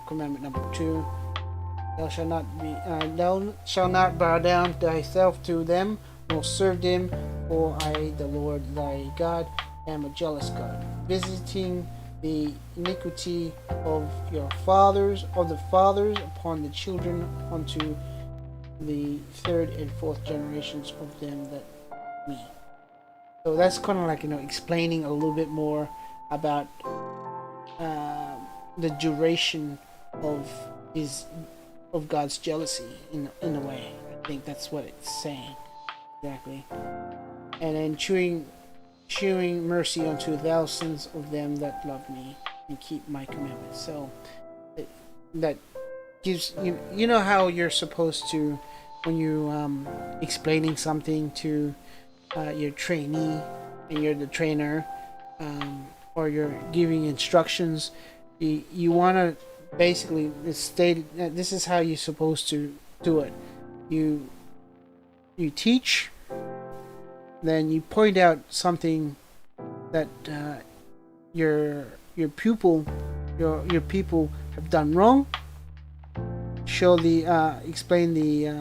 Commandment number 2. Thou shalt not bow down thyself to them, nor serve them, for I, the Lord thy God, am a jealous God, visiting the iniquity of the fathers upon the children, unto the 3rd and 4th generations of them that me. So that's kind of like explaining a little bit more about the duration of God's jealousy in a way. I think that's what it's saying exactly. And then shewing mercy unto thousands of them that love me and keep my commandments. So that gives you know how you're supposed to, when you explaining something to your trainee and you're the trainer, or you're giving instructions, you want to basically state that this is how you're supposed to do it. You teach, then you point out something that your people have done wrong. Show explain the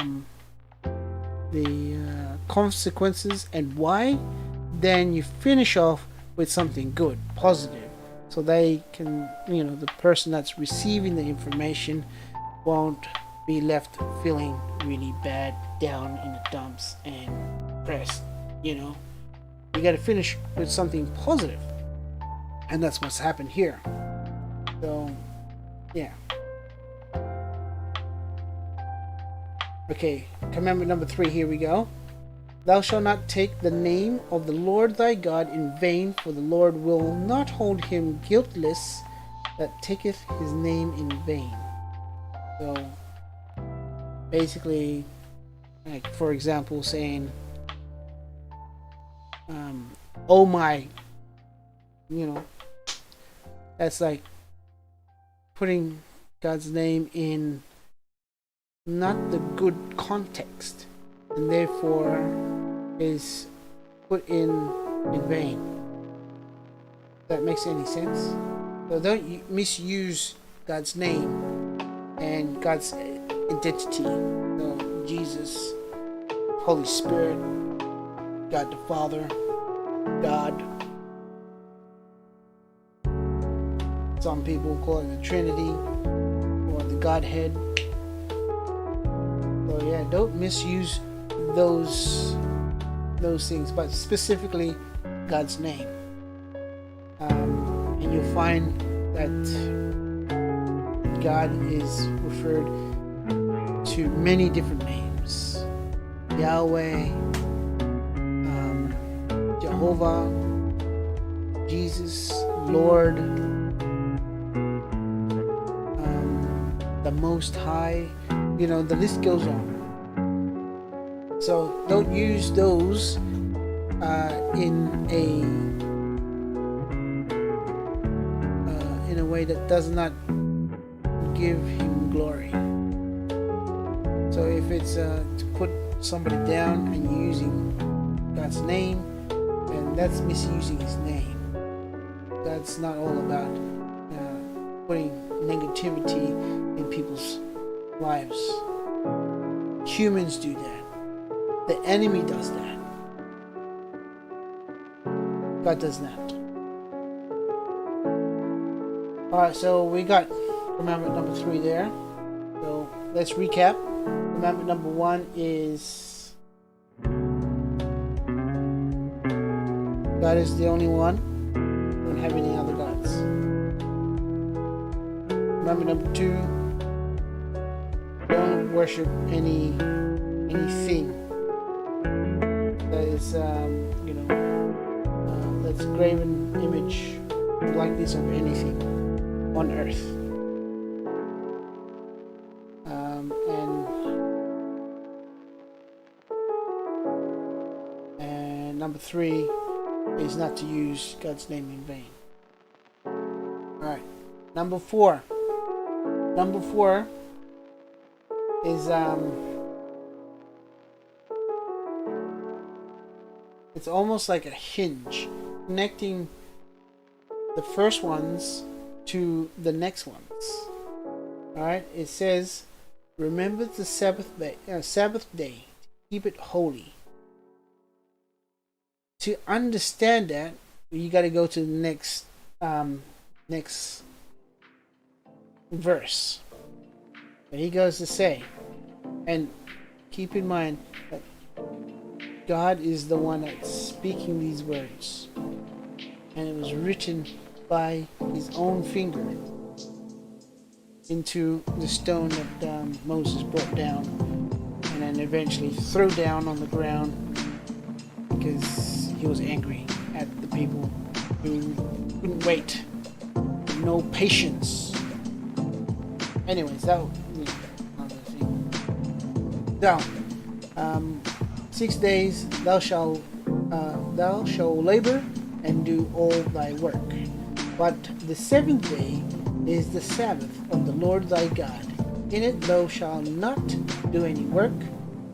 consequences and why. Then you finish off with something good, positive, so they can, the person that's receiving the information won't be left feeling really bad, down in the dumps and depressed. You know, you got to finish with something positive, and that's what's happened here. So yeah. Okay, commandment number 3, here we go. Thou shalt not take the name of the Lord thy God in vain, for the Lord will not hold him guiltless that taketh his name in vain. So basically, like for example, saying, oh my, you know, that's like putting God's name in not the good context, and therefore is put in vain. If that makes any sense? So don't misuse God's name and God's identity. So Jesus, Holy Spirit, God the Father, God. Some people call it the Trinity or the Godhead. So yeah, don't misuse those things, but specifically God's name. And you'll find that God is referred to many different names: Yahweh, Jehovah, Jesus, Lord, the Most High. You know, the list goes on. So don't use those in a way that does not give him glory. So if it's to put somebody down and you're using God's name, and that's misusing his name. That's not all about putting negativity in people's lives. Humans do that. The enemy does that. God does not. Alright, so we got commandment number 3 there. So let's recap. Commandment number 1 is God is the only one. Don't have any other gods. Commandment number 2, don't worship anything that is that's graven image likeness of anything on earth. And number 3 is not to use God's name in vain. Alright, number 4 is it's almost like a hinge connecting the first ones to the next ones. Alright, it says, remember the Sabbath day, keep it holy. To understand that, you got to go to the next verse. And he goes to say, and keep in mind that God is the one that's speaking these words, and it was written by his own finger into the stone that Moses brought down and then eventually threw down on the ground because he was angry at the people who couldn't wait, no patience. Anyways, that was another thing. So 6 days thou shalt labor and do all thy work, but the 7th day is the Sabbath of the Lord thy God. In it thou shalt not do any work,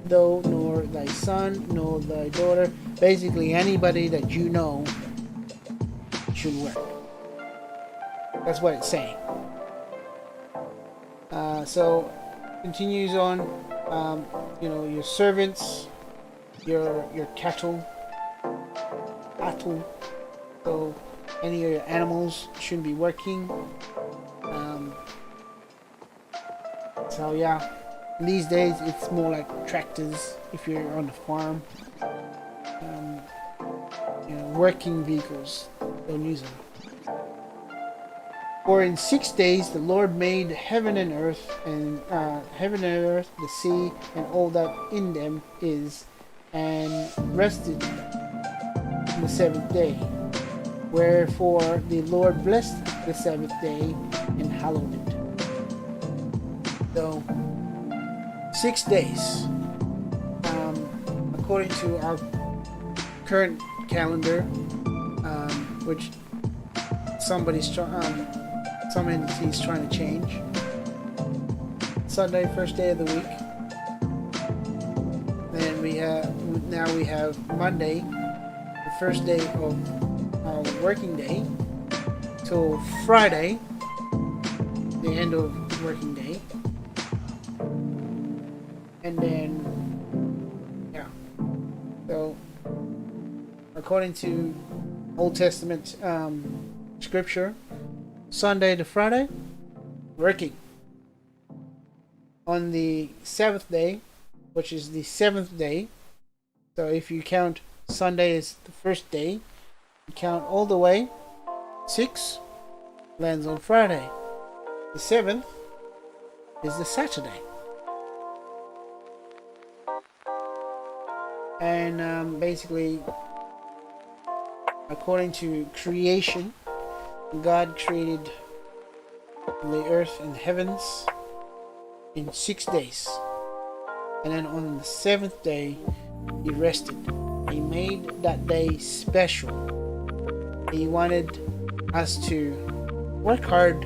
thou nor thy son nor thy daughter. Basically, anybody that you know should work. That's what it's saying. So continues on. Your servants, your cattle. So any of your animals shouldn't be working. So yeah, These days it's more like tractors if you're on a farm. Working vehicles don't use them. For in 6 days the Lord made heaven and earth, the sea, and all that in them is, and rested on the seventh day. Wherefore the Lord blessed the Sabbath day and hallowed it. So 6 days, according to our current calendar, which some entities trying to change. Sunday, first day of the week. Then we have Monday, the first day of our working day, till Friday, the end of working day. And then, so according to Old Testament scripture, Sunday to Friday, working. On the Sabbath day, which is the seventh day, so if you count Sunday as the first day, you count all the way, 6 lands on Friday. The 7th is the Saturday. And basically, according to creation, God created the earth and the heavens in 6 days. And then on the 7th day, he rested. He made that day special. He wanted us to work hard,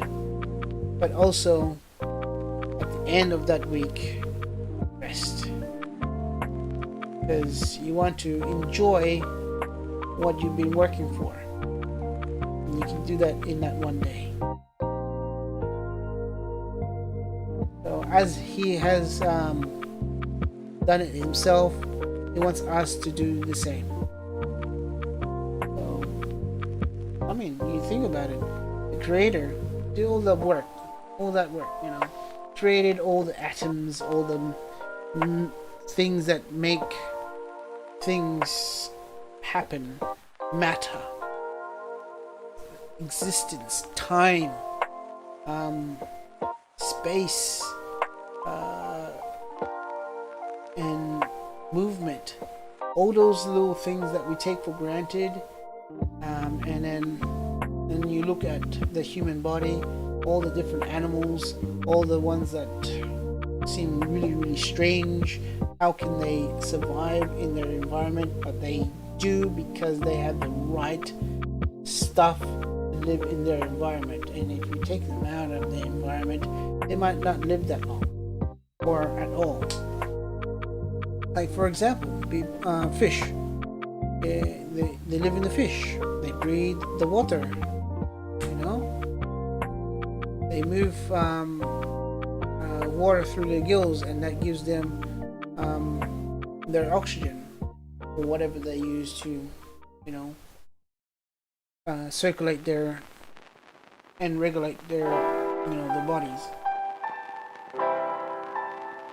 but also at the end of that week, rest. Because you want to enjoy what you've been working for. And you can do that in that one day. So as he has done it himself, he wants us to do the same. So, I mean, you think about it, the creator did all that work, created all the atoms, all the things that make things happen, matter, existence, time, space, and movement, all those little things that we take for granted, and then you look at the human body, all the different animals, all the ones that seem really, really strange. How can they survive in their environment? But they do, because they have the right stuff to live in their environment. And if you take them out of the environment, they might not live that long or at all. Like, for example, fish. They live in the fish. They breathe the water. They move water through their gills, and that gives them their oxygen, or whatever they use to, circulate their and regulate their, their bodies.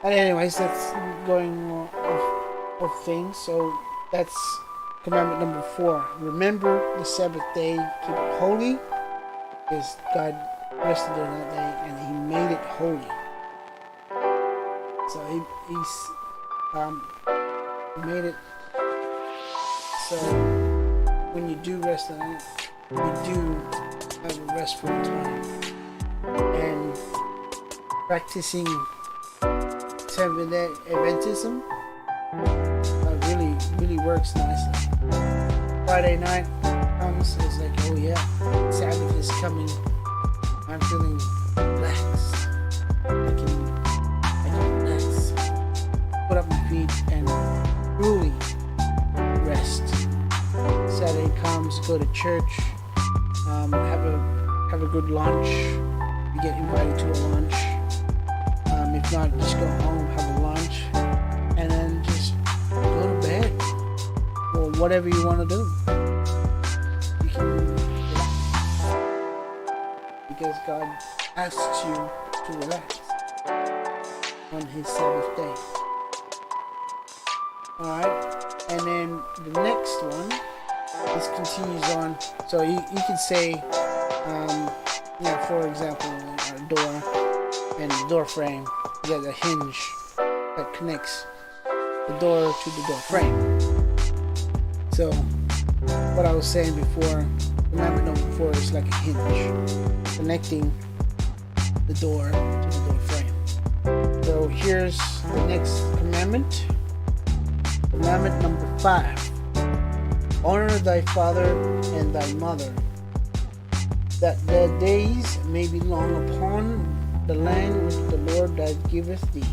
And anyways, that's going off things. So that's commandment number 4. Remember the Sabbath day, keep it holy, because God rested on that day and He made it holy. So He's made it so when you do rest on it, you do have a restful time. And practicing Seventh-day Adventism really works nicely. Friday night comes, it's like, oh yeah, Sabbath is coming. I'm feeling relaxed. I can relax, put up my feet, and truly rest. Saturday comes, go to church, have a good lunch. You get invited to a lunch. If not, just go home, have a lunch, and then just go to bed, or whatever you want to do. You can relax, because God asks you to relax. on his seventh day. Alright, and then the next one, this continues on. So you can say, for example, a door and the door frame, you got a hinge that connects the door to the door frame. So what I was saying before, commandment number 4 is like a hinge connecting the door to the door frame. So here's the next commandment. Commandment number 5. Honor thy father and thy mother, that their days may be long upon the land which the Lord thy giveth thee.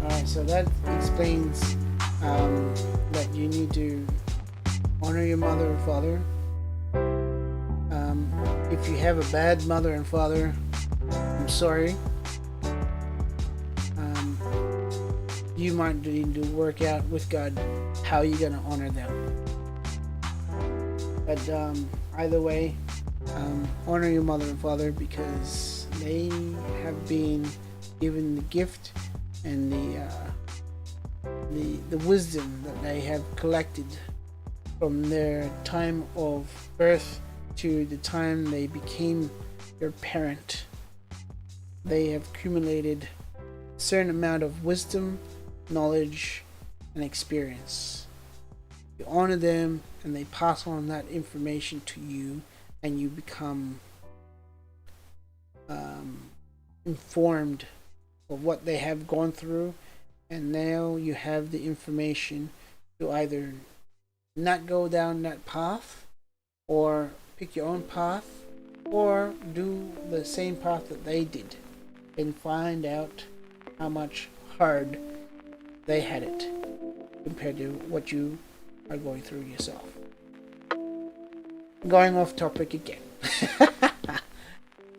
Alright, so that explains that you need to honor your mother and father. If you have a bad mother and father, I'm sorry. You might need to work out with God how you're going to honor them. But either way, honor your mother and father, because they have been given the gift and the wisdom that they have collected from their time of birth to the time they became your parent. They have accumulated a certain amount of wisdom, knowledge, and experience. You honor them and they pass on that information to you, and you become informed of what they have gone through, and now you have the information to either not go down that path or pick your own path, or do the same path that they did and find out how much hard they had it compared to what you are going through yourself. Going off topic again.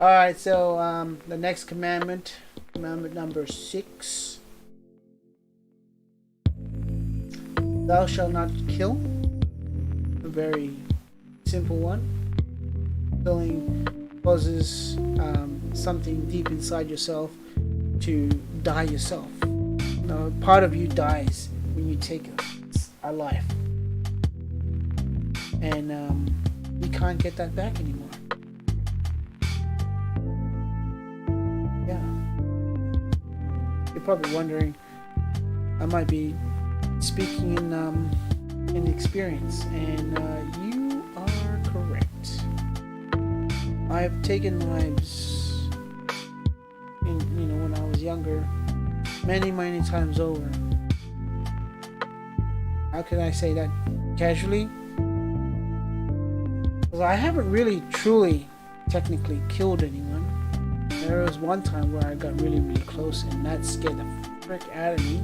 Alright, so the next commandment, commandment number 6. Thou shalt not kill. A very simple one. Killing causes something deep inside yourself to die yourself. Now, part of you dies when you take a life, and you can't get that back anymore. Yeah, you're probably wondering, I might be speaking in experience, and you are correct. I have taken lives when I was younger, many times over. How can I say that casually? Because I haven't really truly technically killed anyone. There was one time where I got really close, and that scared the frick out of me,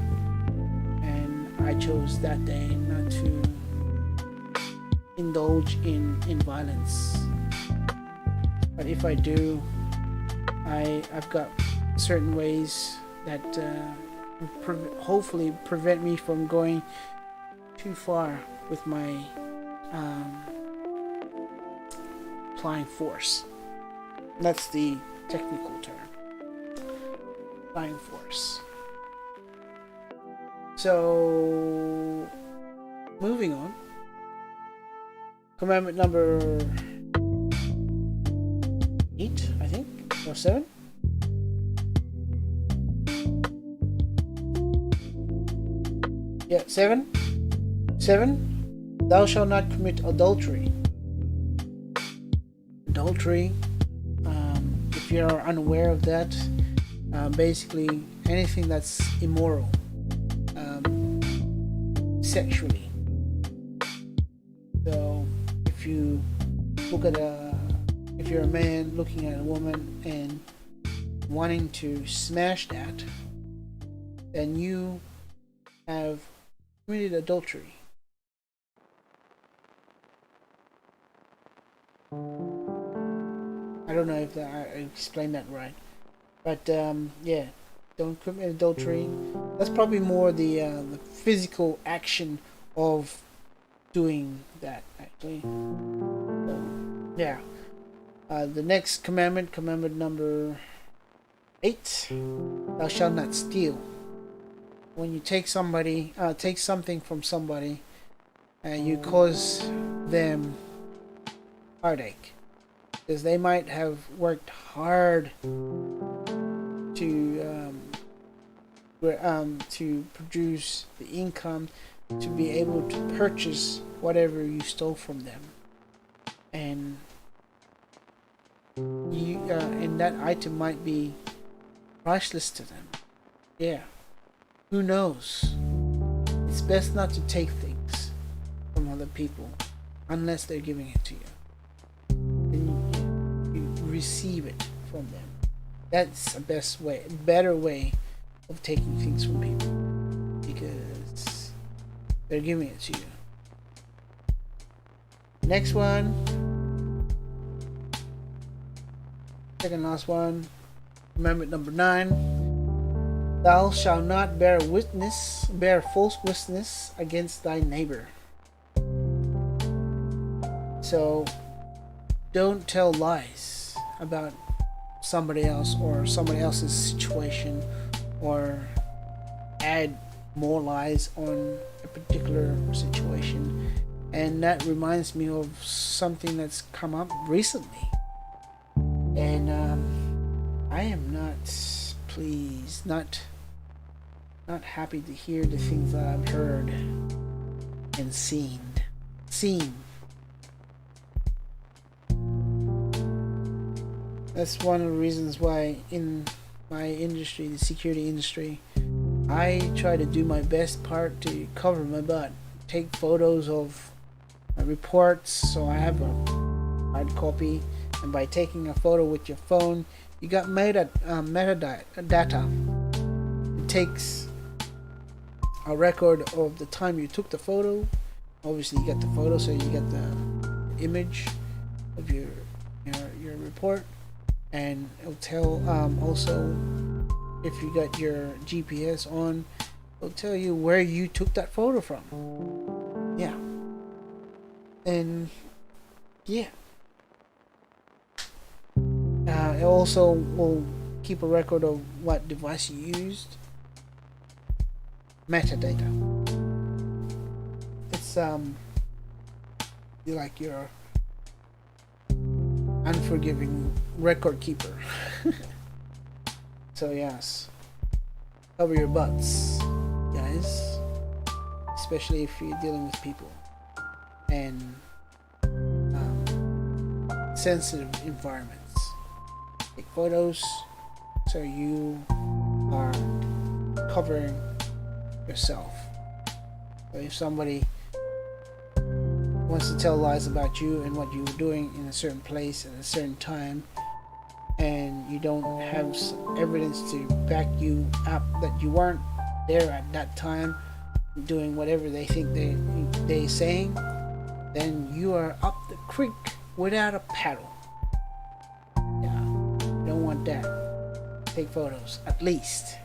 and I chose that day not to indulge in violence. But if I do, I've got certain ways that hopefully prevent me from going too far with my applying force. That's the technical term. Applying force. So, moving on. Commandment number 8, I think, or 7. Yeah, 7. 7. Thou shalt not commit adultery. Adultery, if you're unaware of that, basically anything that's immoral, sexually. So if you look at if you're a man looking at a woman and wanting to smash that, then you have committed adultery. I don't know if I explained that right, but yeah, don't commit adultery. That's probably more the physical action of doing that, actually. So, yeah. The next commandment, commandment number 8. Thou shalt not steal. When you take something from somebody, and you cause them heartache, because they might have worked hard to produce the income to be able to purchase whatever you stole from them, and and that item might be priceless to them. Yeah, who knows? It's best not to take things from other people unless they're giving it to you. Then you receive it from them. That's the better way of taking things from people, because they're giving it to you. Next one, second last one, Amendment number 9. Thou shalt not bear false witness against thy neighbor. So don't tell lies about somebody else or somebody else's situation, or add more lies on a particular situation. And that reminds me of something that's come up recently, and I am not pleased, not happy to hear the things that I've heard and seen. That's one of the reasons why in my industry, the security industry, I try to do my best part to cover my butt. Take photos of my reports, so I have a hard copy, and by taking a photo with your phone, you got metadata. It takes a record of the time you took the photo. Obviously, you got the photo, so you get the image of your report, and it'll tell also if you got your GPS on, it'll tell you where you took that photo from. Yeah, and yeah, it also will keep a record of what device you used. Metadata. It's like your unforgiving record keeper. So yes, cover your butts, guys, especially if you're dealing with people and sensitive environments. Take photos so you are covering yourself. So if somebody wants to tell lies about you and what you were doing in a certain place at a certain time, and you don't have evidence to back you up that you weren't there at that time doing whatever they think they're saying, then you are up the creek without a paddle. Yeah, you don't want that. Take photos, at least.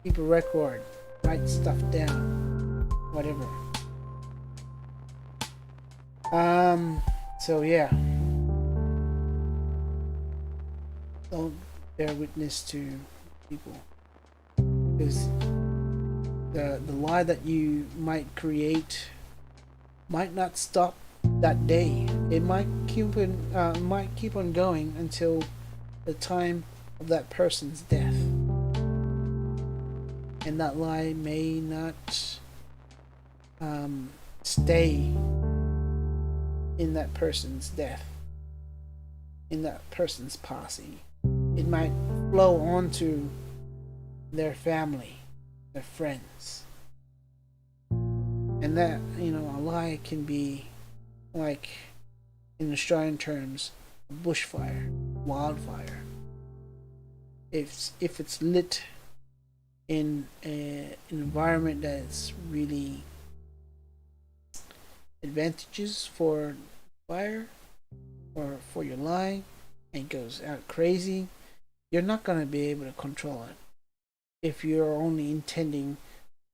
Keep a record. Write stuff down. Whatever. So yeah. Don't bear witness to people, because the lie that you might create might not stop that day. It might keep on going until the time of that person's death, and that lie may not stay in that person's death, in that person's passing. It might flow on to their family, their friends. And that, a lie can be, like in Australian terms, a bushfire, wildfire. If it's lit in an environment that's really advantageous for fire or for your lie, and goes out crazy, you're not going to be able to control it if you're only intending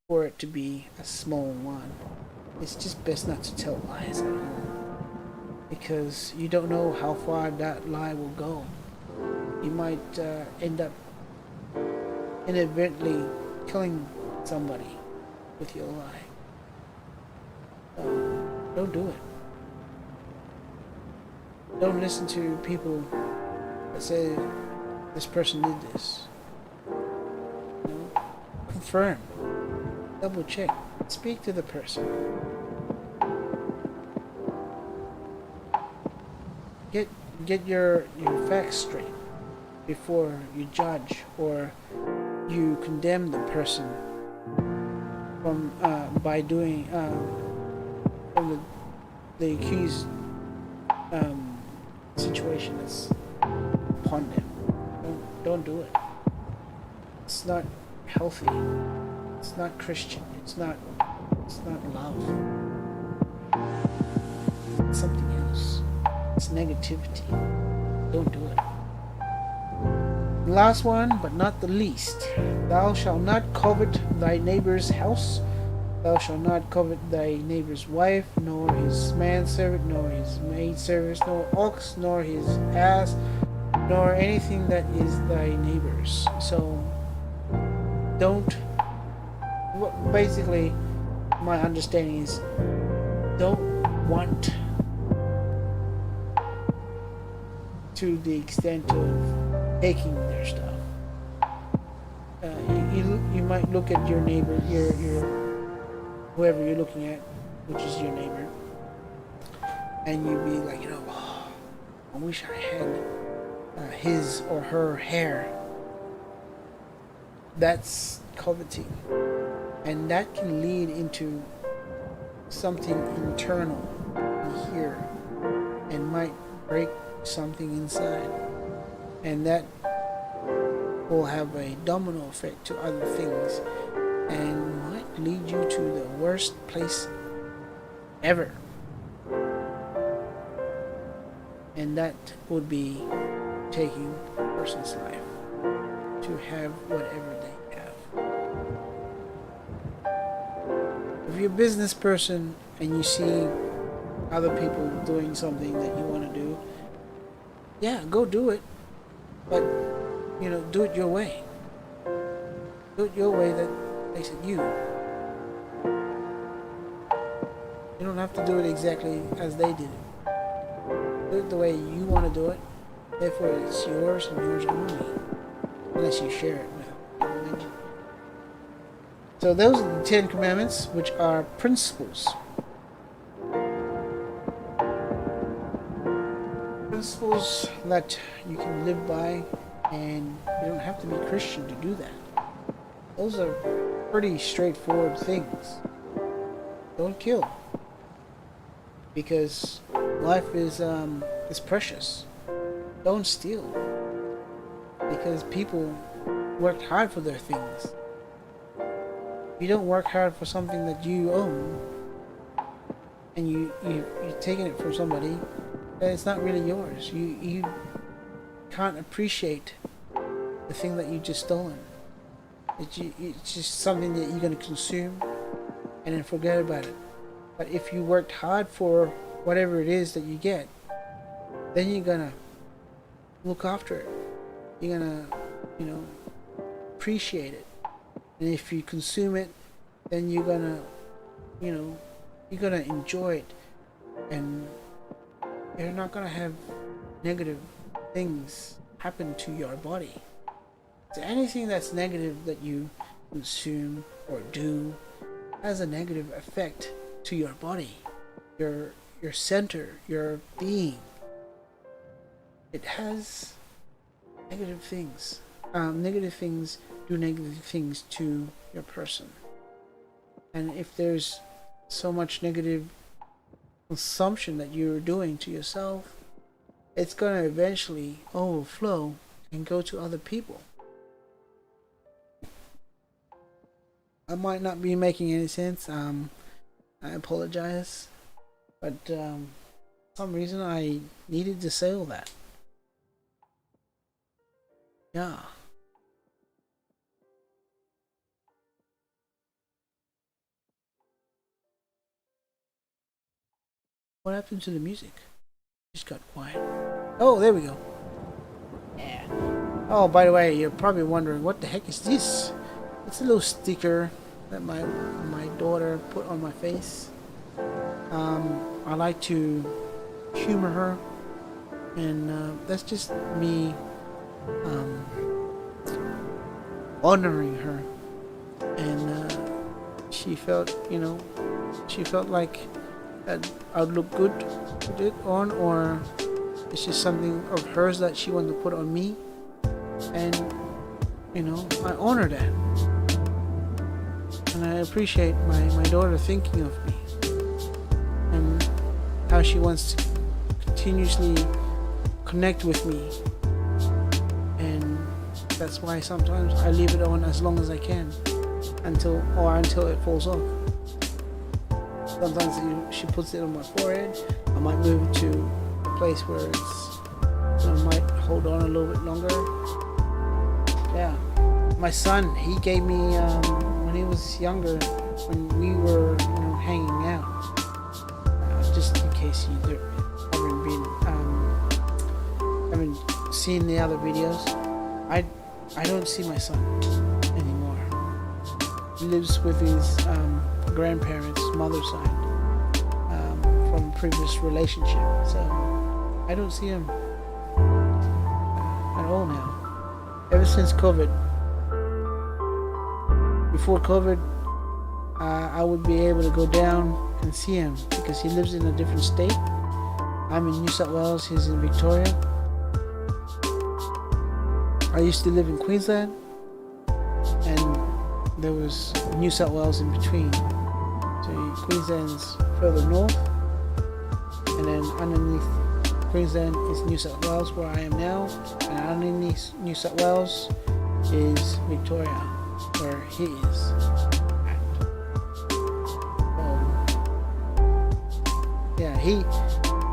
for it to be a small one. It's just best not to tell lies at all, because you don't know how far that lie will go. you might end up inadvertently killing somebody with your lie. Don't do it. Don't listen to people that say this person did this. You know, confirm, double check, speak to the person. Get your facts straight before you judge or you condemn the person from by doing from the accused situation that's upon them. Don't do it. It's not healthy. It's not Christian. It's not love. It's something else. It's negativity. Don't do it. The last one, but not the least. Thou shalt not covet thy neighbor's house. Thou shalt not covet thy neighbor's wife, nor his manservant, nor his maidservant, nor ox, nor his ass, nor anything that is thy neighbor's. So, don't. Basically, my understanding is, don't want to the extent of taking their stuff. You might look at your neighbor, your whoever you're looking at, which is your neighbor, and you'd be like, oh, I wish I had his or her hair. That's coveting, and that can lead into something internal here, and might break something inside, and that will have a domino effect to other things and might lead you to the worst place ever, and that would be taking a person's life to have whatever they have. If you're a business person and you see other people doing something that you want to do, yeah, go do it, but do it your way. Do it your way that makes it you. You don't have to do it exactly as they did it. Do it the way you want to do it. Therefore, it's yours and yours only, unless you share it with religion. So those are the 10 Commandments, which are principles. Principles that you can live by, and you don't have to be Christian to do that. Those are pretty straightforward things. Don't kill, because life is precious. Don't steal, because people worked hard for their things. If you don't work hard for something that you own, and you're taking it from somebody, then it's not really yours. You can't appreciate the thing that you just stolen. It's just something that you're going to consume and then forget about it. But if you worked hard for whatever it is that you get, then you're going to look after it. You're going to, appreciate it. And if you consume it, then you're going to, you're going to enjoy it. And you're not going to have negative things happen to your body. So anything that's negative that you consume or do has a negative effect to your body, your center, your being. It has negative things. Negative things do negative things to your person. And if there's so much negative consumption that you're doing to yourself, it's going to eventually overflow and go to other people. I might not be making any sense. I apologize, but for some reason I needed to say all that. Yeah. What happened to the music? Just got quiet. Oh, there we go. Yeah. Oh, by the way, you're probably wondering what the heck is this? It's a little sticker that my daughter put on my face. I like to humor her, and that's just me honoring her. And she felt, she felt like that I'd look good with it on, or it's just something of hers that she wanted to put on me. And I honor that, and I appreciate my daughter thinking of me and how she wants to continuously connect with me. And that's why sometimes I leave it on as long as I can until it falls off. Sometimes she puts it on my forehead. I might move it to a place where I might hold on a little bit longer. Yeah, my son, he gave me when he was younger, when we were hanging out. Just in case you haven't seen the other videos, I don't see my son anymore. He lives with his grandparents, mother's side, from a previous relationship. So I don't see him at all now. Ever since COVID. Before COVID, I would be able to go down and see him because he lives in a different state. I'm in New South Wales, he's in Victoria. I used to live in Queensland, and there was New South Wales in between. So Queensland's further north, and then underneath Queensland is New South Wales, where I am now, and underneath New South Wales is Victoria, where he is at.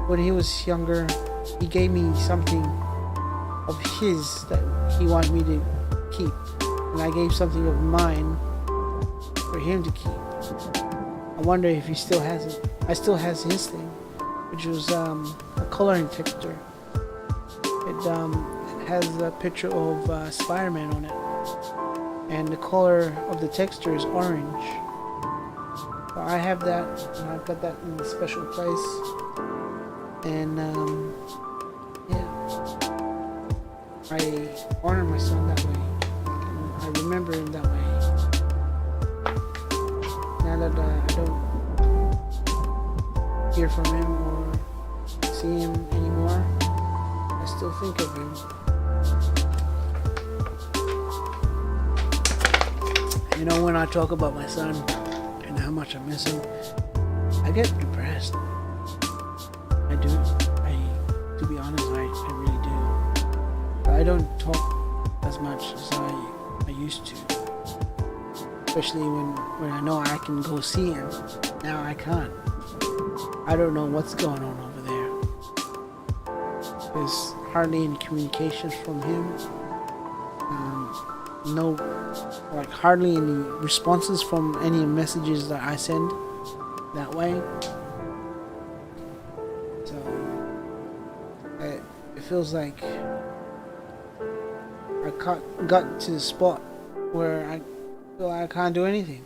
When he was younger, he gave me something of his that he wanted me to keep, and I gave something of mine for him to keep. I wonder if he still has it. I still has his thing, which was a coloring texture. It has a picture of Spider-Man on it, and the color of the texture is orange. So I have that, and I've got that in a special place. And I honor my son that way. I remember him that way. Now that I don't hear from him or see him anymore, I still think of him. When I talk about my son and how much I miss him, I get depressed. I do. To be honest, I really do. I don't talk as much as I used to. Especially when I know I can go see him. Now I can't. I don't know what's going on over there. There's hardly any communications from him. Hardly any responses from any messages that I send that way. So it feels like I got to the spot where I feel I can't do anything.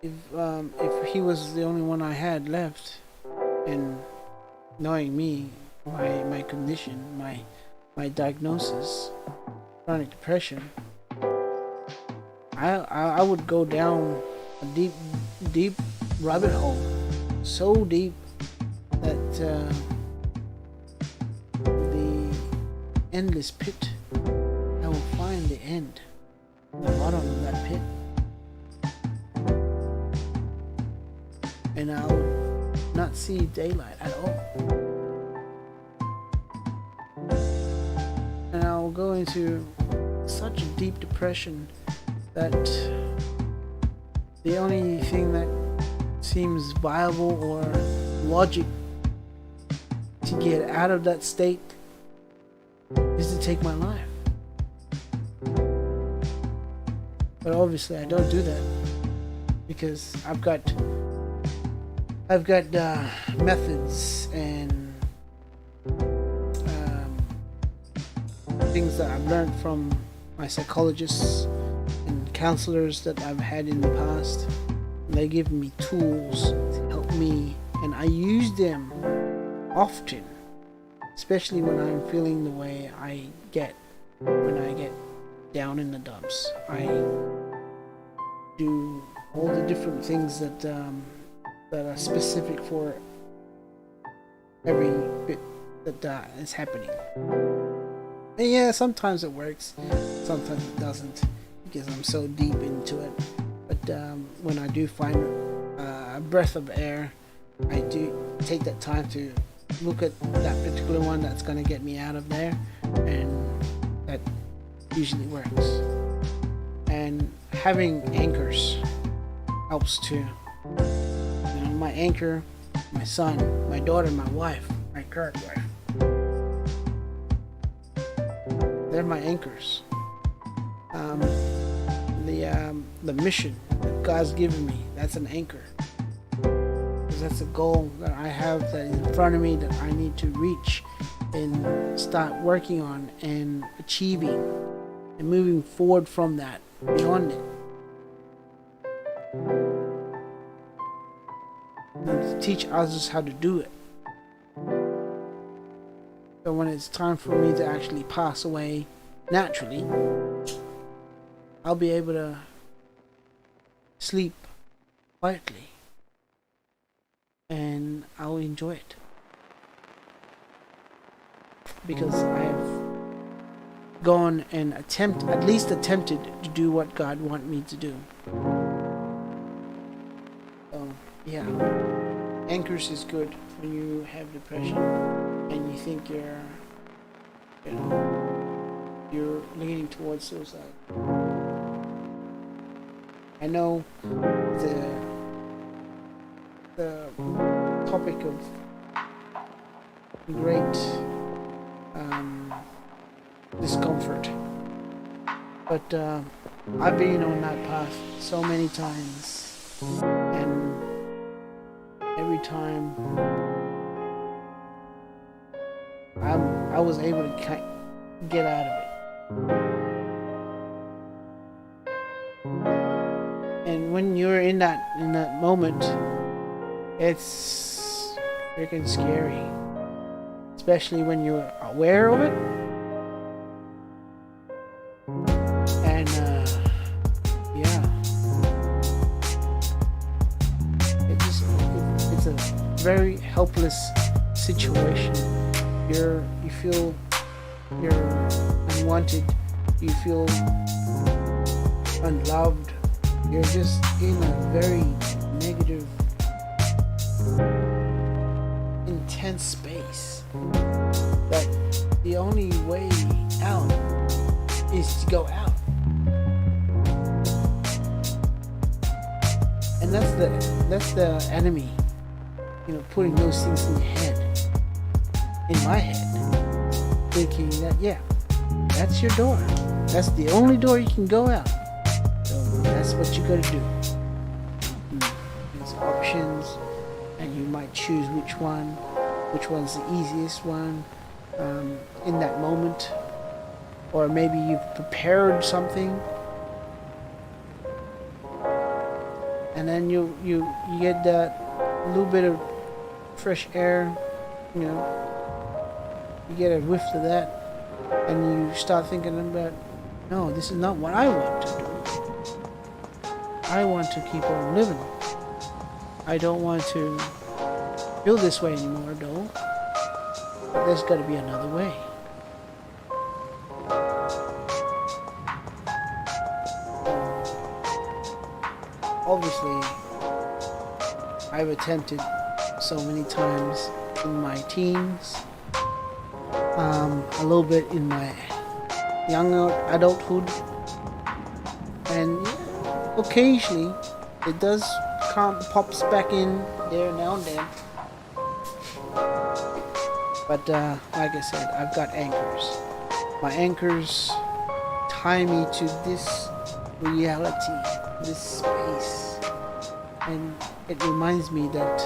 If he was the only one I had left, and knowing me, my condition, my diagnosis, chronic depression, I would go down a deep rabbit hole, so deep that the endless pit, I will find the end, the bottom of that pit, and I'll not see daylight at all. And I'll go into such a deep depression that the only thing that seems viable or logic to get out of that state is to take my life. But obviously I don't do that because I've got I've got methods and things that I've learned from my psychologists and counselors that I've had in the past. And they give me tools to help me, and I use them often, especially when I'm feeling the way I get when I get down in the dumps. I do all the different things that are specific for every bit that is happening. And yeah, sometimes it works, sometimes it doesn't, because I'm so deep into it. But when I do find a breath of air, I do take that time to look at that particular one that's going to get me out of there, and that usually works. And having anchors helps too. You know, my anchor, my son, my daughter, my wife, my current wife, they're my anchors. The mission that God's given me, that's an anchor. Because that's a goal that I have that is in front of me that I need to reach and start working on and achieving and moving forward from that, beyond it. And to teach others how to do it. So when it's time for me to actually pass away naturally, I'll be able to sleep quietly and I'll enjoy it, because I've gone and at least attempted to do what God wanted me to do. So yeah, anchors is good when you have depression and you think you're leaning towards suicide. I know the topic of great discomfort, but I've been on that path so many times, and every time I was able to get out of it. And when you're in that moment, it's freaking scary, especially when you're aware of it. And yeah, it's a very helpless situation. You feel you're unwanted, you feel unloved, you're just in a very negative, intense space, that the only way out is to go out. And that's the enemy, putting those things in your head, in my head, thinking that, yeah, that's your door. That's the only door you can go out. So that's what you gotta do. There's options, and you might choose which one's the easiest one in that moment. Or maybe you've prepared something, and then you get that little bit of fresh air, you get a whiff of that, and you start thinking about, no, this is not what I want to do. I want to keep on living. I don't want to feel this way anymore, though. But there's got to be another way. Obviously, I've attempted so many times in my teens, a little bit in my young adulthood, and occasionally it pops back in there now and then. But like I said, I've got anchors. My anchors tie me to this reality, this space, and it reminds me that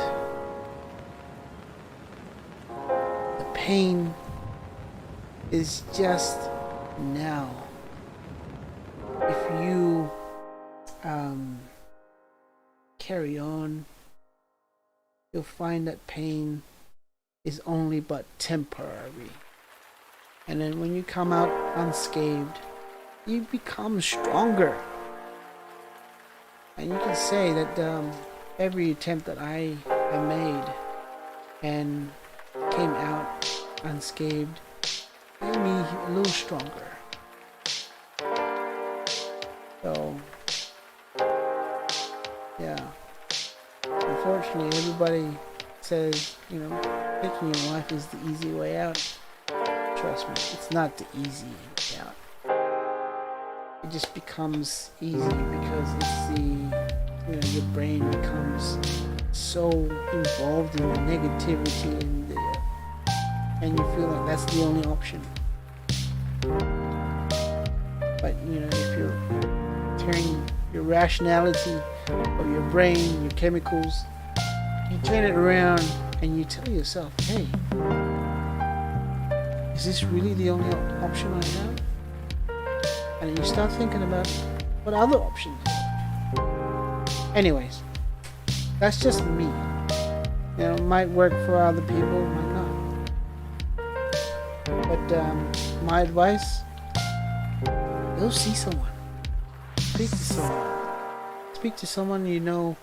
The pain is just now. If you carry on, you'll find that pain is only but temporary. And then when you come out unscathed, you become stronger. And you can say that every attempt that I made and came out unscathed made me a little stronger. So, yeah. Unfortunately, everybody says, you know, taking your life is the easy way out. Trust me, it's not the easy way out. It just becomes easy because it's the, you know, your brain becomes so involved in the negativity and you feel like that's the only option. But you know, if you're turning your rationality of your brain, your chemicals, you turn it around and you tell yourself, hey, is this really the only option I have? And you start thinking about what other options are. Anyways, that's just me. You know, it might work for other people, might not. But my advice, go see someone. Speak to someone. Speak to someone you know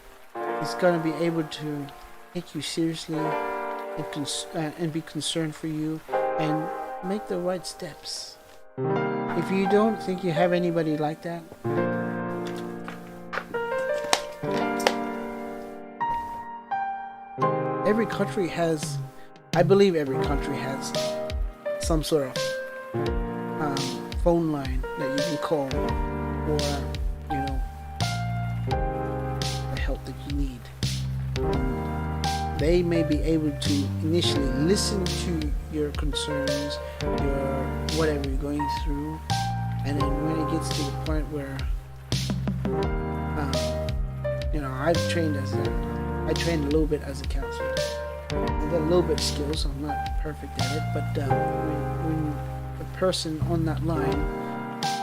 is going to be able to take you seriously and be concerned for you and make the right steps. If you don't think you have anybody like that, every country has, I believe every country has some sort of phone line that you can call for, you know, the help that you need. They may be able to initially listen to your concerns, your whatever you're going through, and then when it gets to the point where, you know, I trained a little bit as a counselor. I got a little bit of skills, so I'm not perfect at it, but when the person on that line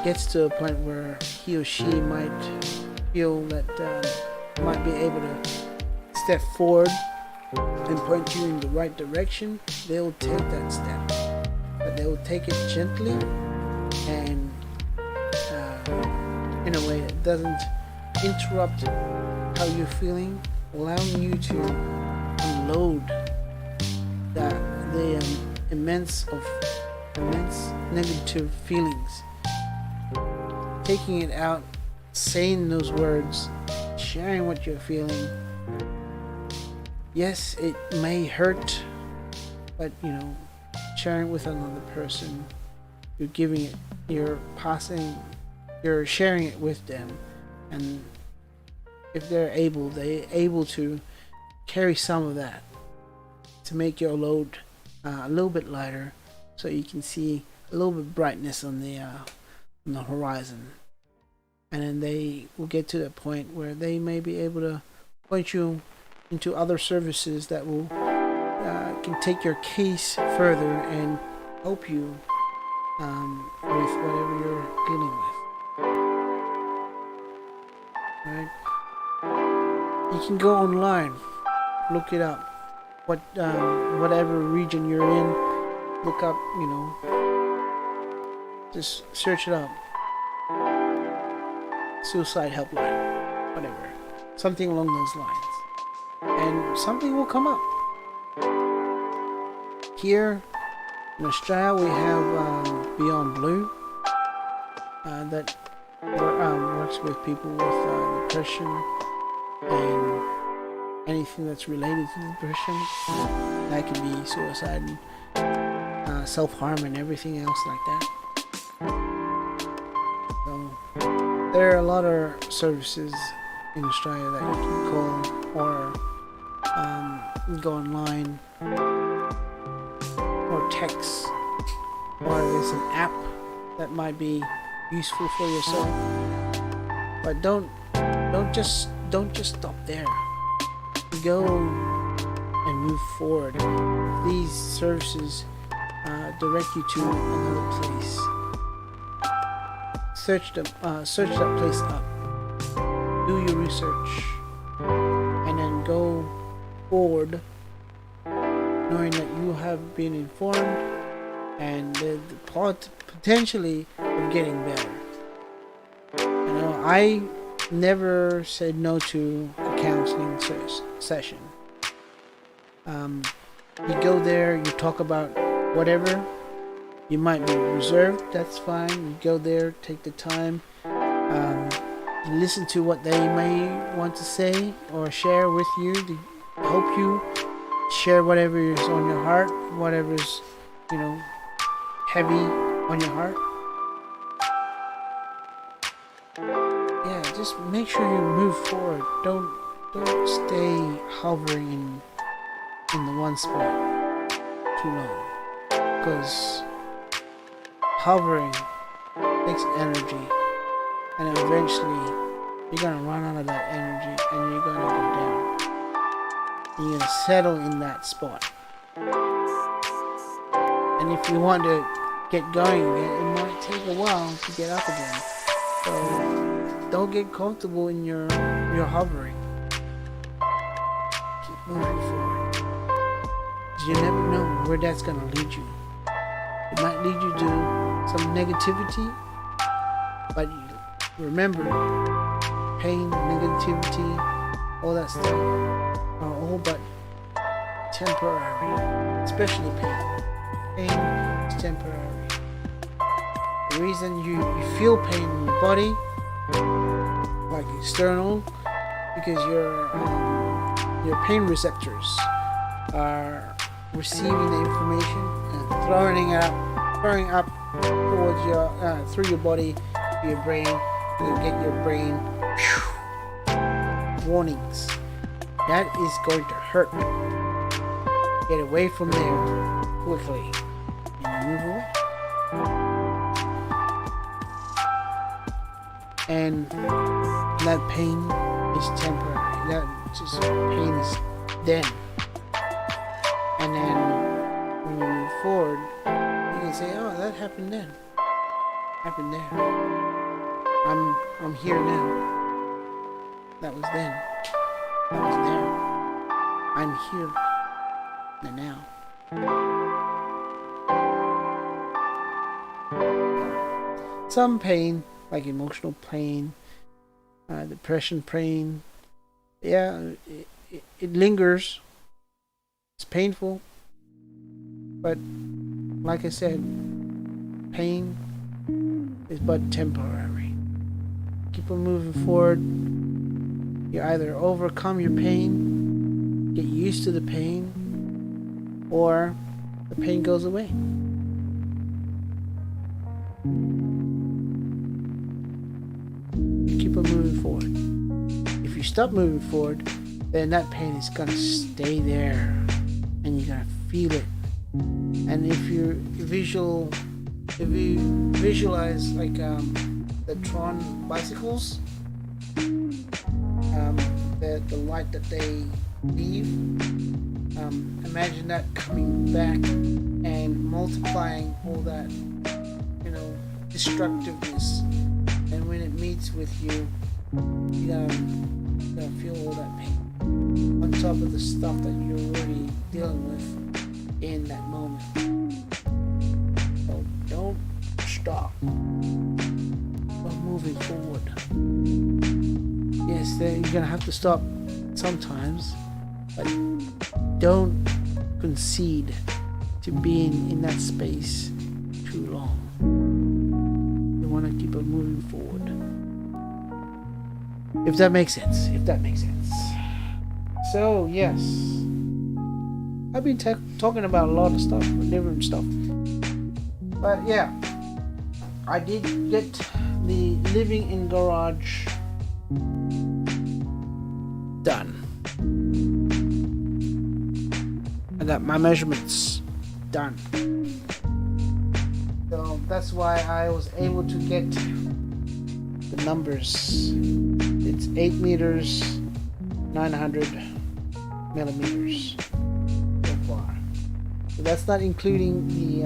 gets to a point where he or she might feel that might be able to step forward and point you in the right direction, they'll take that step, but they will take it gently and in a way that doesn't interrupt how you're feeling, allowing you to unload the immense negative feelings, taking it out, saying those words, sharing what you're feeling. Yes, it may hurt, but you know, sharing with another person, you're giving it, you're sharing it with them, and if they're able to carry some of that to make your load a little bit lighter, so you can see a little bit of brightness on the horizon, and then they will get to the point where they may be able to point you into other services that will can take your case further and help you with whatever you're dealing with. Right? You can go online, look it up. Whatever region you're in, look up, you know, just search it up. Suicide helpline, whatever, something along those lines, and something will come up. Here in Australia, we have Beyond Blue that works with people with depression and anything that's related to depression. That could be suicide and self-harm and everything else like that. So there are a lot of services in Australia that you can call or go online or text, or there's an app that might be useful for yourself. But don't just stop there. Go and move forward. these services direct you to another place. Search that place up. Do your research, and then go forward, knowing that you have been informed and the potentially of getting better. You know, I never said no to a counseling session. You go there, you talk about whatever. You might be reserved, that's fine. You go there, take the time, listen to what they may want to say or share with you to help you share whatever is on your heart, whatever's, you know, heavy on your heart. Yeah, just make sure you move forward. Don't stay hovering in the one spot too long, because hovering takes energy, and eventually you're gonna run out of that energy and you're gonna go down. And you're gonna settle in that spot. And if you want to get going again, it might take a while to get up again. So don't get comfortable in your hovering. Keep moving forward. 'Cause you never know where that's gonna lead you. It might lead you to some negativity, but remember, pain, negativity, all that stuff are all but temporary, especially pain. Pain is temporary. The reason you feel pain in your body, like external, because your pain receptors are receiving the information and throwing up towards through your body to your brain. You get your brain warnings. That is going to hurt. Get away from there quickly and move away. And that pain is temporary. That just pain is then. And then when you move forward, you can say, "Oh, that happened then. Happened there. I'm here now. That was then. That was there. I'm here and now." Some pain, like emotional pain, depression pain, yeah, it lingers. It's painful, but like I said, pain is but temporary. Keep on moving forward. You either overcome your pain, get used to the pain, or the pain goes away. Keep on moving forward. If you stop moving forward, then that pain is gonna stay there, and you're gonna feel it. And if you visualize like the Tron bicycles, the light that they leave, imagine that coming back and multiplying all that, destructiveness. And when it meets with you, you're gonna feel all that pain on top of the stuff that you're already dealing with in that moment. So don't stop. But moving forward. Yes, you're gonna have to stop sometimes, but don't concede to being in that space too long. You want to keep on moving forward. If that makes sense. So yes, I've been talking about a lot of stuff, different stuff. But yeah, I did get the living in garage done. I got my measurements done. So that's why I was able to get the numbers. It's 8 meters, 900 millimeters so far. So that's not including the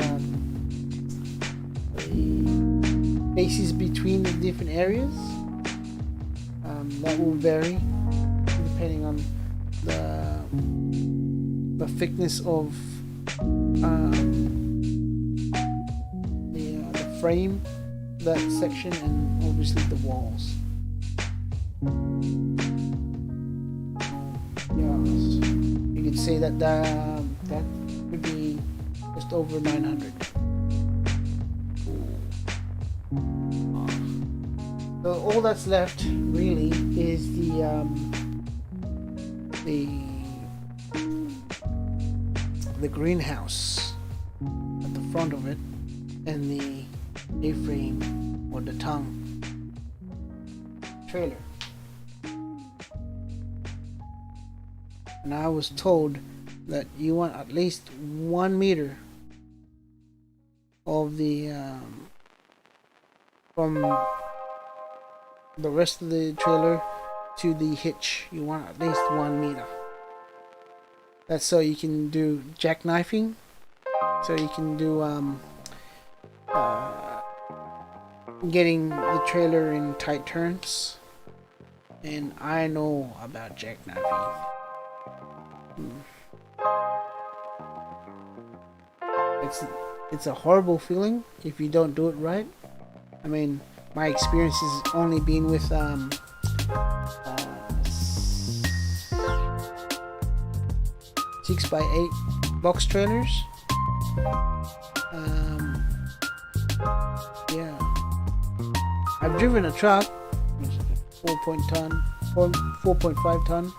spaces between the different areas. That will vary depending on the thickness of the frame, that section, and obviously the walls. Yes, you could say that that would be just over 900. So all that's left really is the greenhouse at the front of it, and the A-frame or the tongue trailer. And I was told that you want at least 1 meter of the from the rest of the trailer to the hitch. You want at least 1 meter. That's so you can do jackknifing, so you can do getting the trailer in tight turns. And I know about jackknifing. It's a horrible feeling if you don't do it right. I mean, my experience has only been with 6x8 box trailers. Yeah, I've driven a truck, 4.5 ton,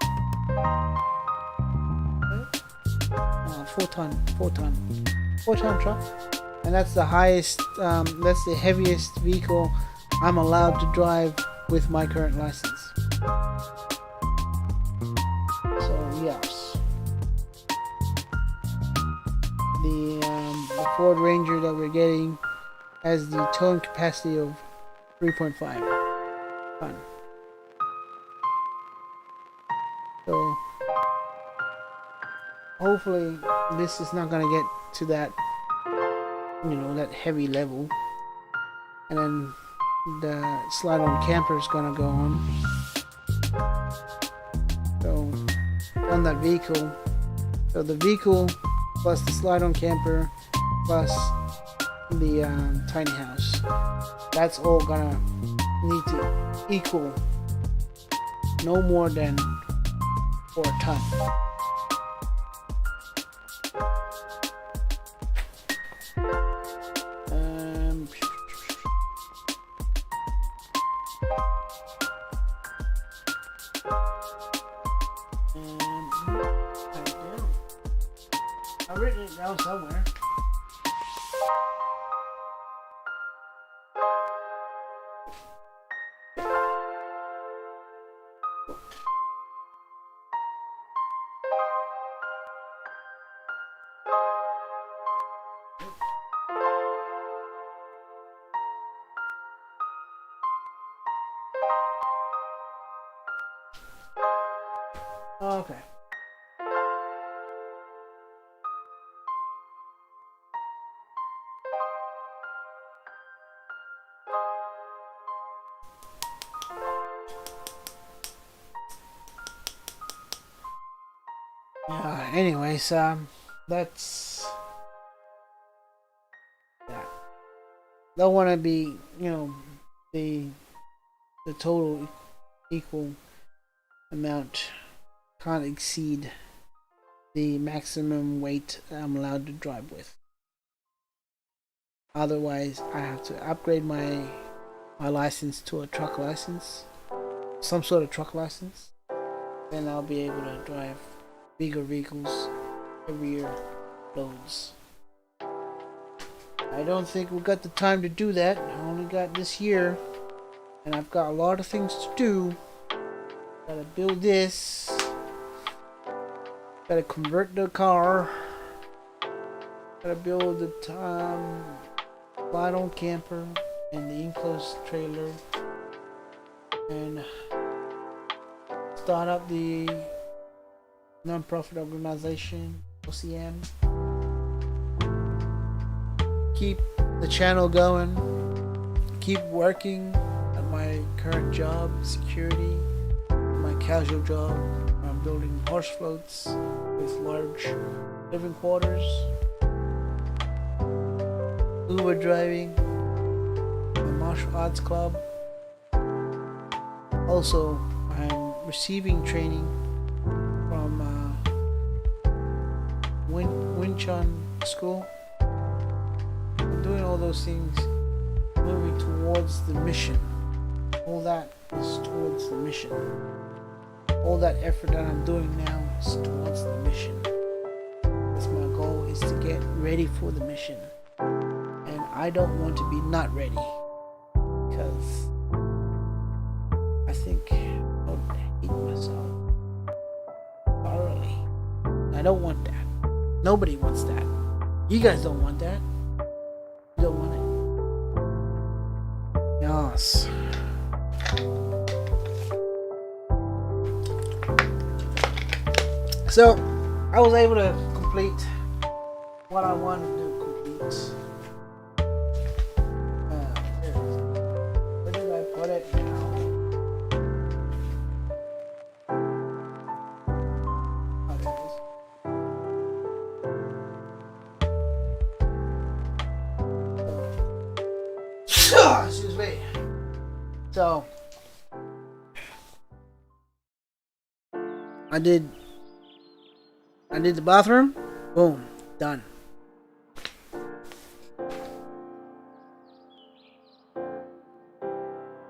4 ton truck, and that's the highest, that's the heaviest vehicle I'm allowed to drive with my current license. So yes, the Ford Ranger that we're getting has the towing capacity of 3.5 ton. So hopefully this is not gonna get to that, that heavy level, and then the slide-on camper is gonna go on. So on that vehicle, so the vehicle plus the slide-on camper plus the tiny house, that's all gonna need to equal no more than 4 ton. I've written it down somewhere. Okay. Anyways, that's that. Don't want to be, the total equal amount can't exceed the maximum weight I'm allowed to drive with. Otherwise, I have to upgrade my license to a truck license, some sort of truck license. Then I'll be able to drive bigger vehicles, heavier loads. I don't think we've got the time to do that. I only got this year, and I've got a lot of things to do. Gotta build this. Gotta convert the car. Gotta build the slide-on camper and the enclosed trailer, and start up the non-profit organization OCM. keep the channel going, keep working at my current job, security, my casual job. I'm building horse floats with large living quarters, Uber driving, my martial arts club. Also, I'm receiving training from Wing Chun school. I'm doing all those things, moving towards the mission. All that is towards the mission. All that effort that I'm doing now is towards the mission. That's my goal, is to get ready for the mission. And I don't want to be not ready, because I think I would hate myself thoroughly. I don't want that. Nobody wants that. You guys don't want that. You don't want it. Yes. So I was able to complete what I wanted to complete. Where did I put it now? Oh, there it is. Excuse me. So I did the bathroom. Boom, done.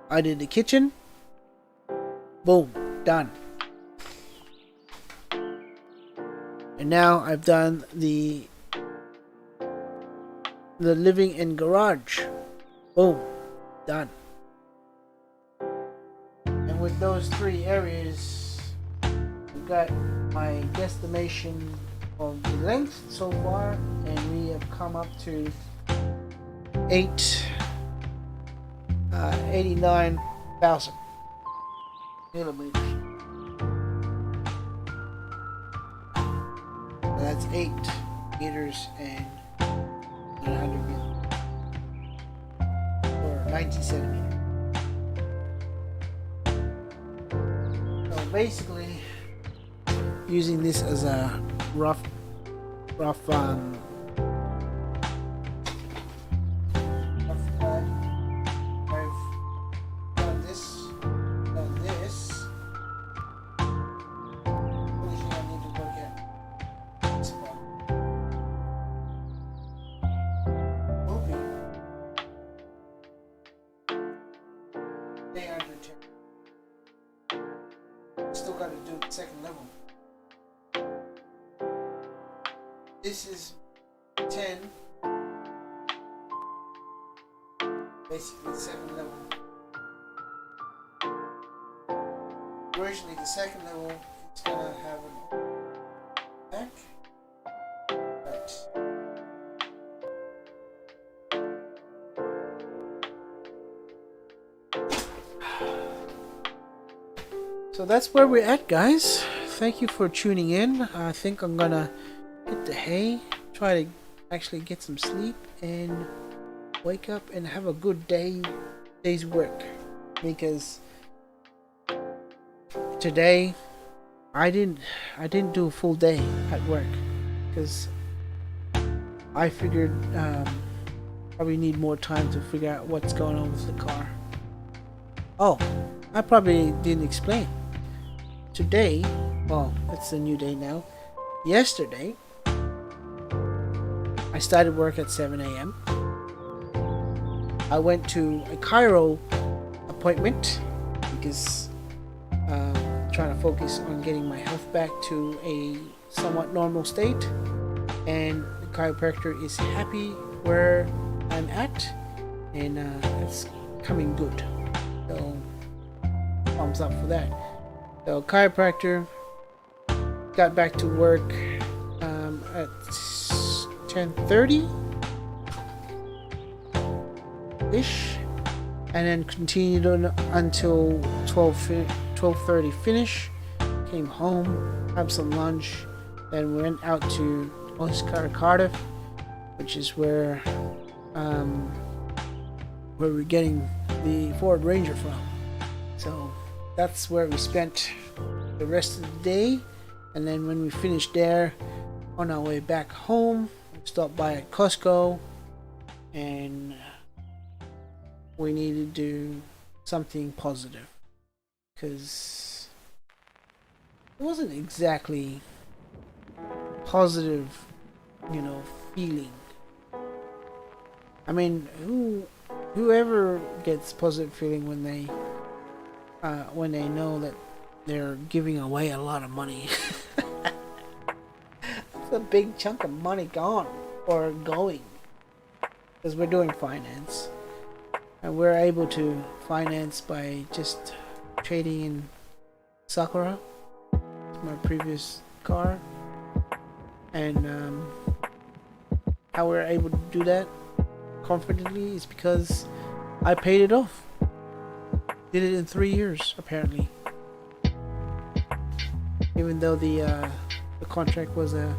I did the kitchen. Boom, done. And now I've done the living and garage. Boom, done. And with those 3 areas, we've got my guesstimation of the length so far, and we have come up to 89,000 millimeters. So that's 8 meters and 100 millimeters, or 90 centimeters. So basically, using this as a rough cut. I've done this. Finishing, I need to look at this part. Moving. They under 10. Still got to do the second level. This is 10, basically the second level. Originally the second level is gonna have an back, but so that's where we're at, guys. Thank you for tuning in. I think I'm gonna hit the hay, try to actually get some sleep and wake up and have a good day's work, because today I didn't do a full day at work, because I figured probably need more time to figure out what's going on with the car. Oh, I probably didn't explain. Today, well, it's a new day now. Yesterday I started work at 7 a.m. I went to a chiro appointment because trying to focus on getting my health back to a somewhat normal state, and the chiropractor is happy where I'm at, and it's coming good. So thumbs up for that. So chiropractor, got back to work at 10:30 ish, and then continued on until 12:30 finish. Came home, had some lunch, then went out to Oscar Cardiff, which is where where we're getting the Ford Ranger from. So that's where we spent the rest of the day, and then when we finished there, on our way back home, we stopped by at Costco, and we needed to do something positive because it wasn't exactly positive, you know, feeling. I mean, whoever gets positive feeling when they know that they're giving away a lot of money. It's a big chunk of money gone or going, because we're doing finance, and we're able to finance by just trading in Sakura, my previous car, and how we're able to do that confidently is because I paid it off. Did it in 3 years apparently, even though the contract was a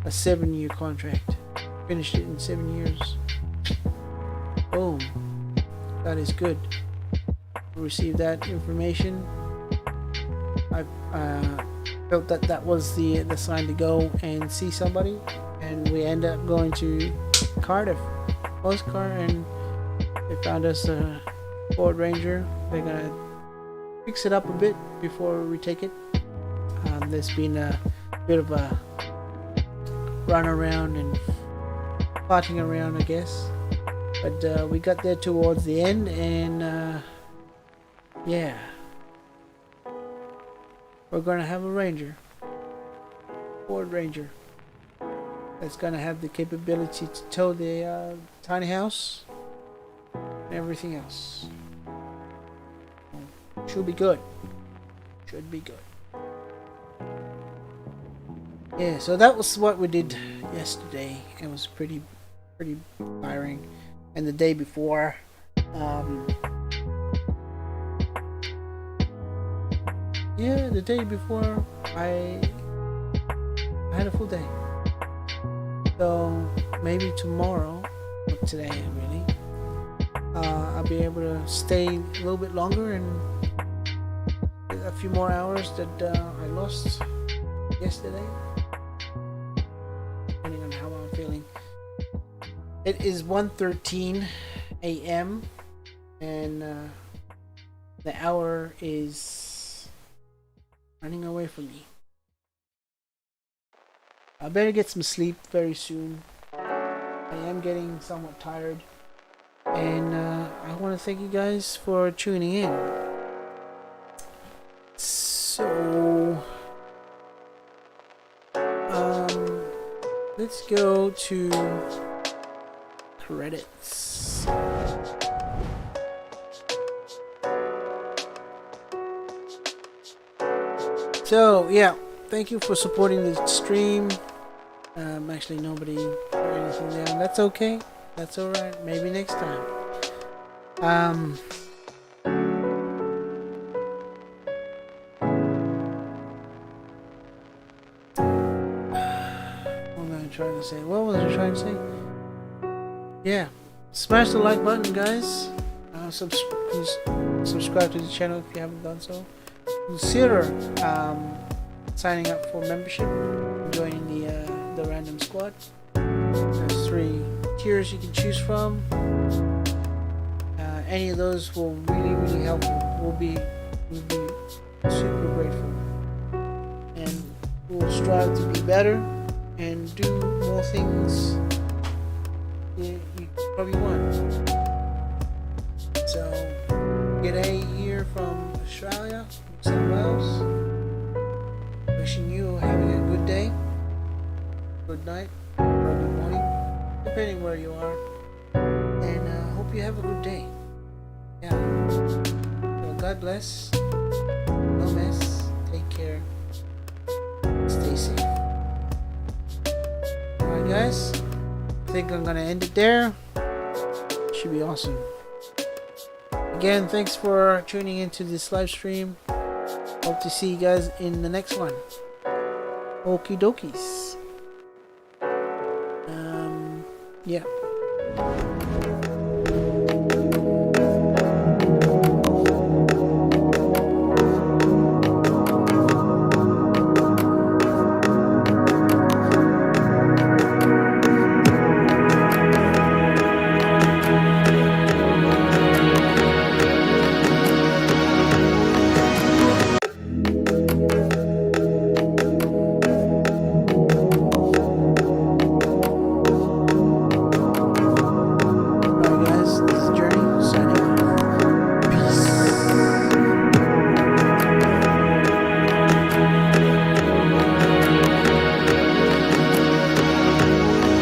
7-year contract. Finished it in 7 years. Boom. That is good. Received that information. I felt that that was the sign to go and see somebody, and we end up going to Cardiff Postcar, and they found us a Ford Ranger. They're gonna fix it up a bit before we take it. There's been a bit of a run around and parting around, I guess, but we got there towards the end, and yeah, we're gonna have a Ranger, Ford Ranger, that's gonna have the capability to tow the tiny house and everything else. Should be good. Should be good. Yeah, so that was what we did yesterday. It was pretty tiring. And the day before, yeah, the day before I had a full day. So maybe tomorrow, or today really, I'll be able to stay a little bit longer and a few more hours that I lost yesterday, depending on how I'm feeling. It is 1:13 a.m. and the hour is running away from me. I better get some sleep very soon. I am getting somewhat tired, and I want to thank you guys for tuning in. So let's go to credits. So yeah, thank you for supporting the stream. Actually nobody put anything down. That's okay. That's alright. Maybe next time. What was I trying to say? Yeah, smash the like button, guys. Please subscribe to the channel if you haven't done so. Consider signing up for membership, joining the random squad. There's 3 tiers you can choose from. Any of those will really help. We'll be super grateful, and we'll strive to be better and do more things you probably want. So, g'day here from Australia, New South Wales. Wishing you having a good day, good night, or good morning, depending where you are. And hope you have a good day. Yeah. So God bless. No mess. Take care. Stay safe. Alright guys, I think I'm gonna end it there. Should be awesome. Again, thanks for tuning into this live stream. Hope to see you guys in the next one. Okie dokies. Yeah.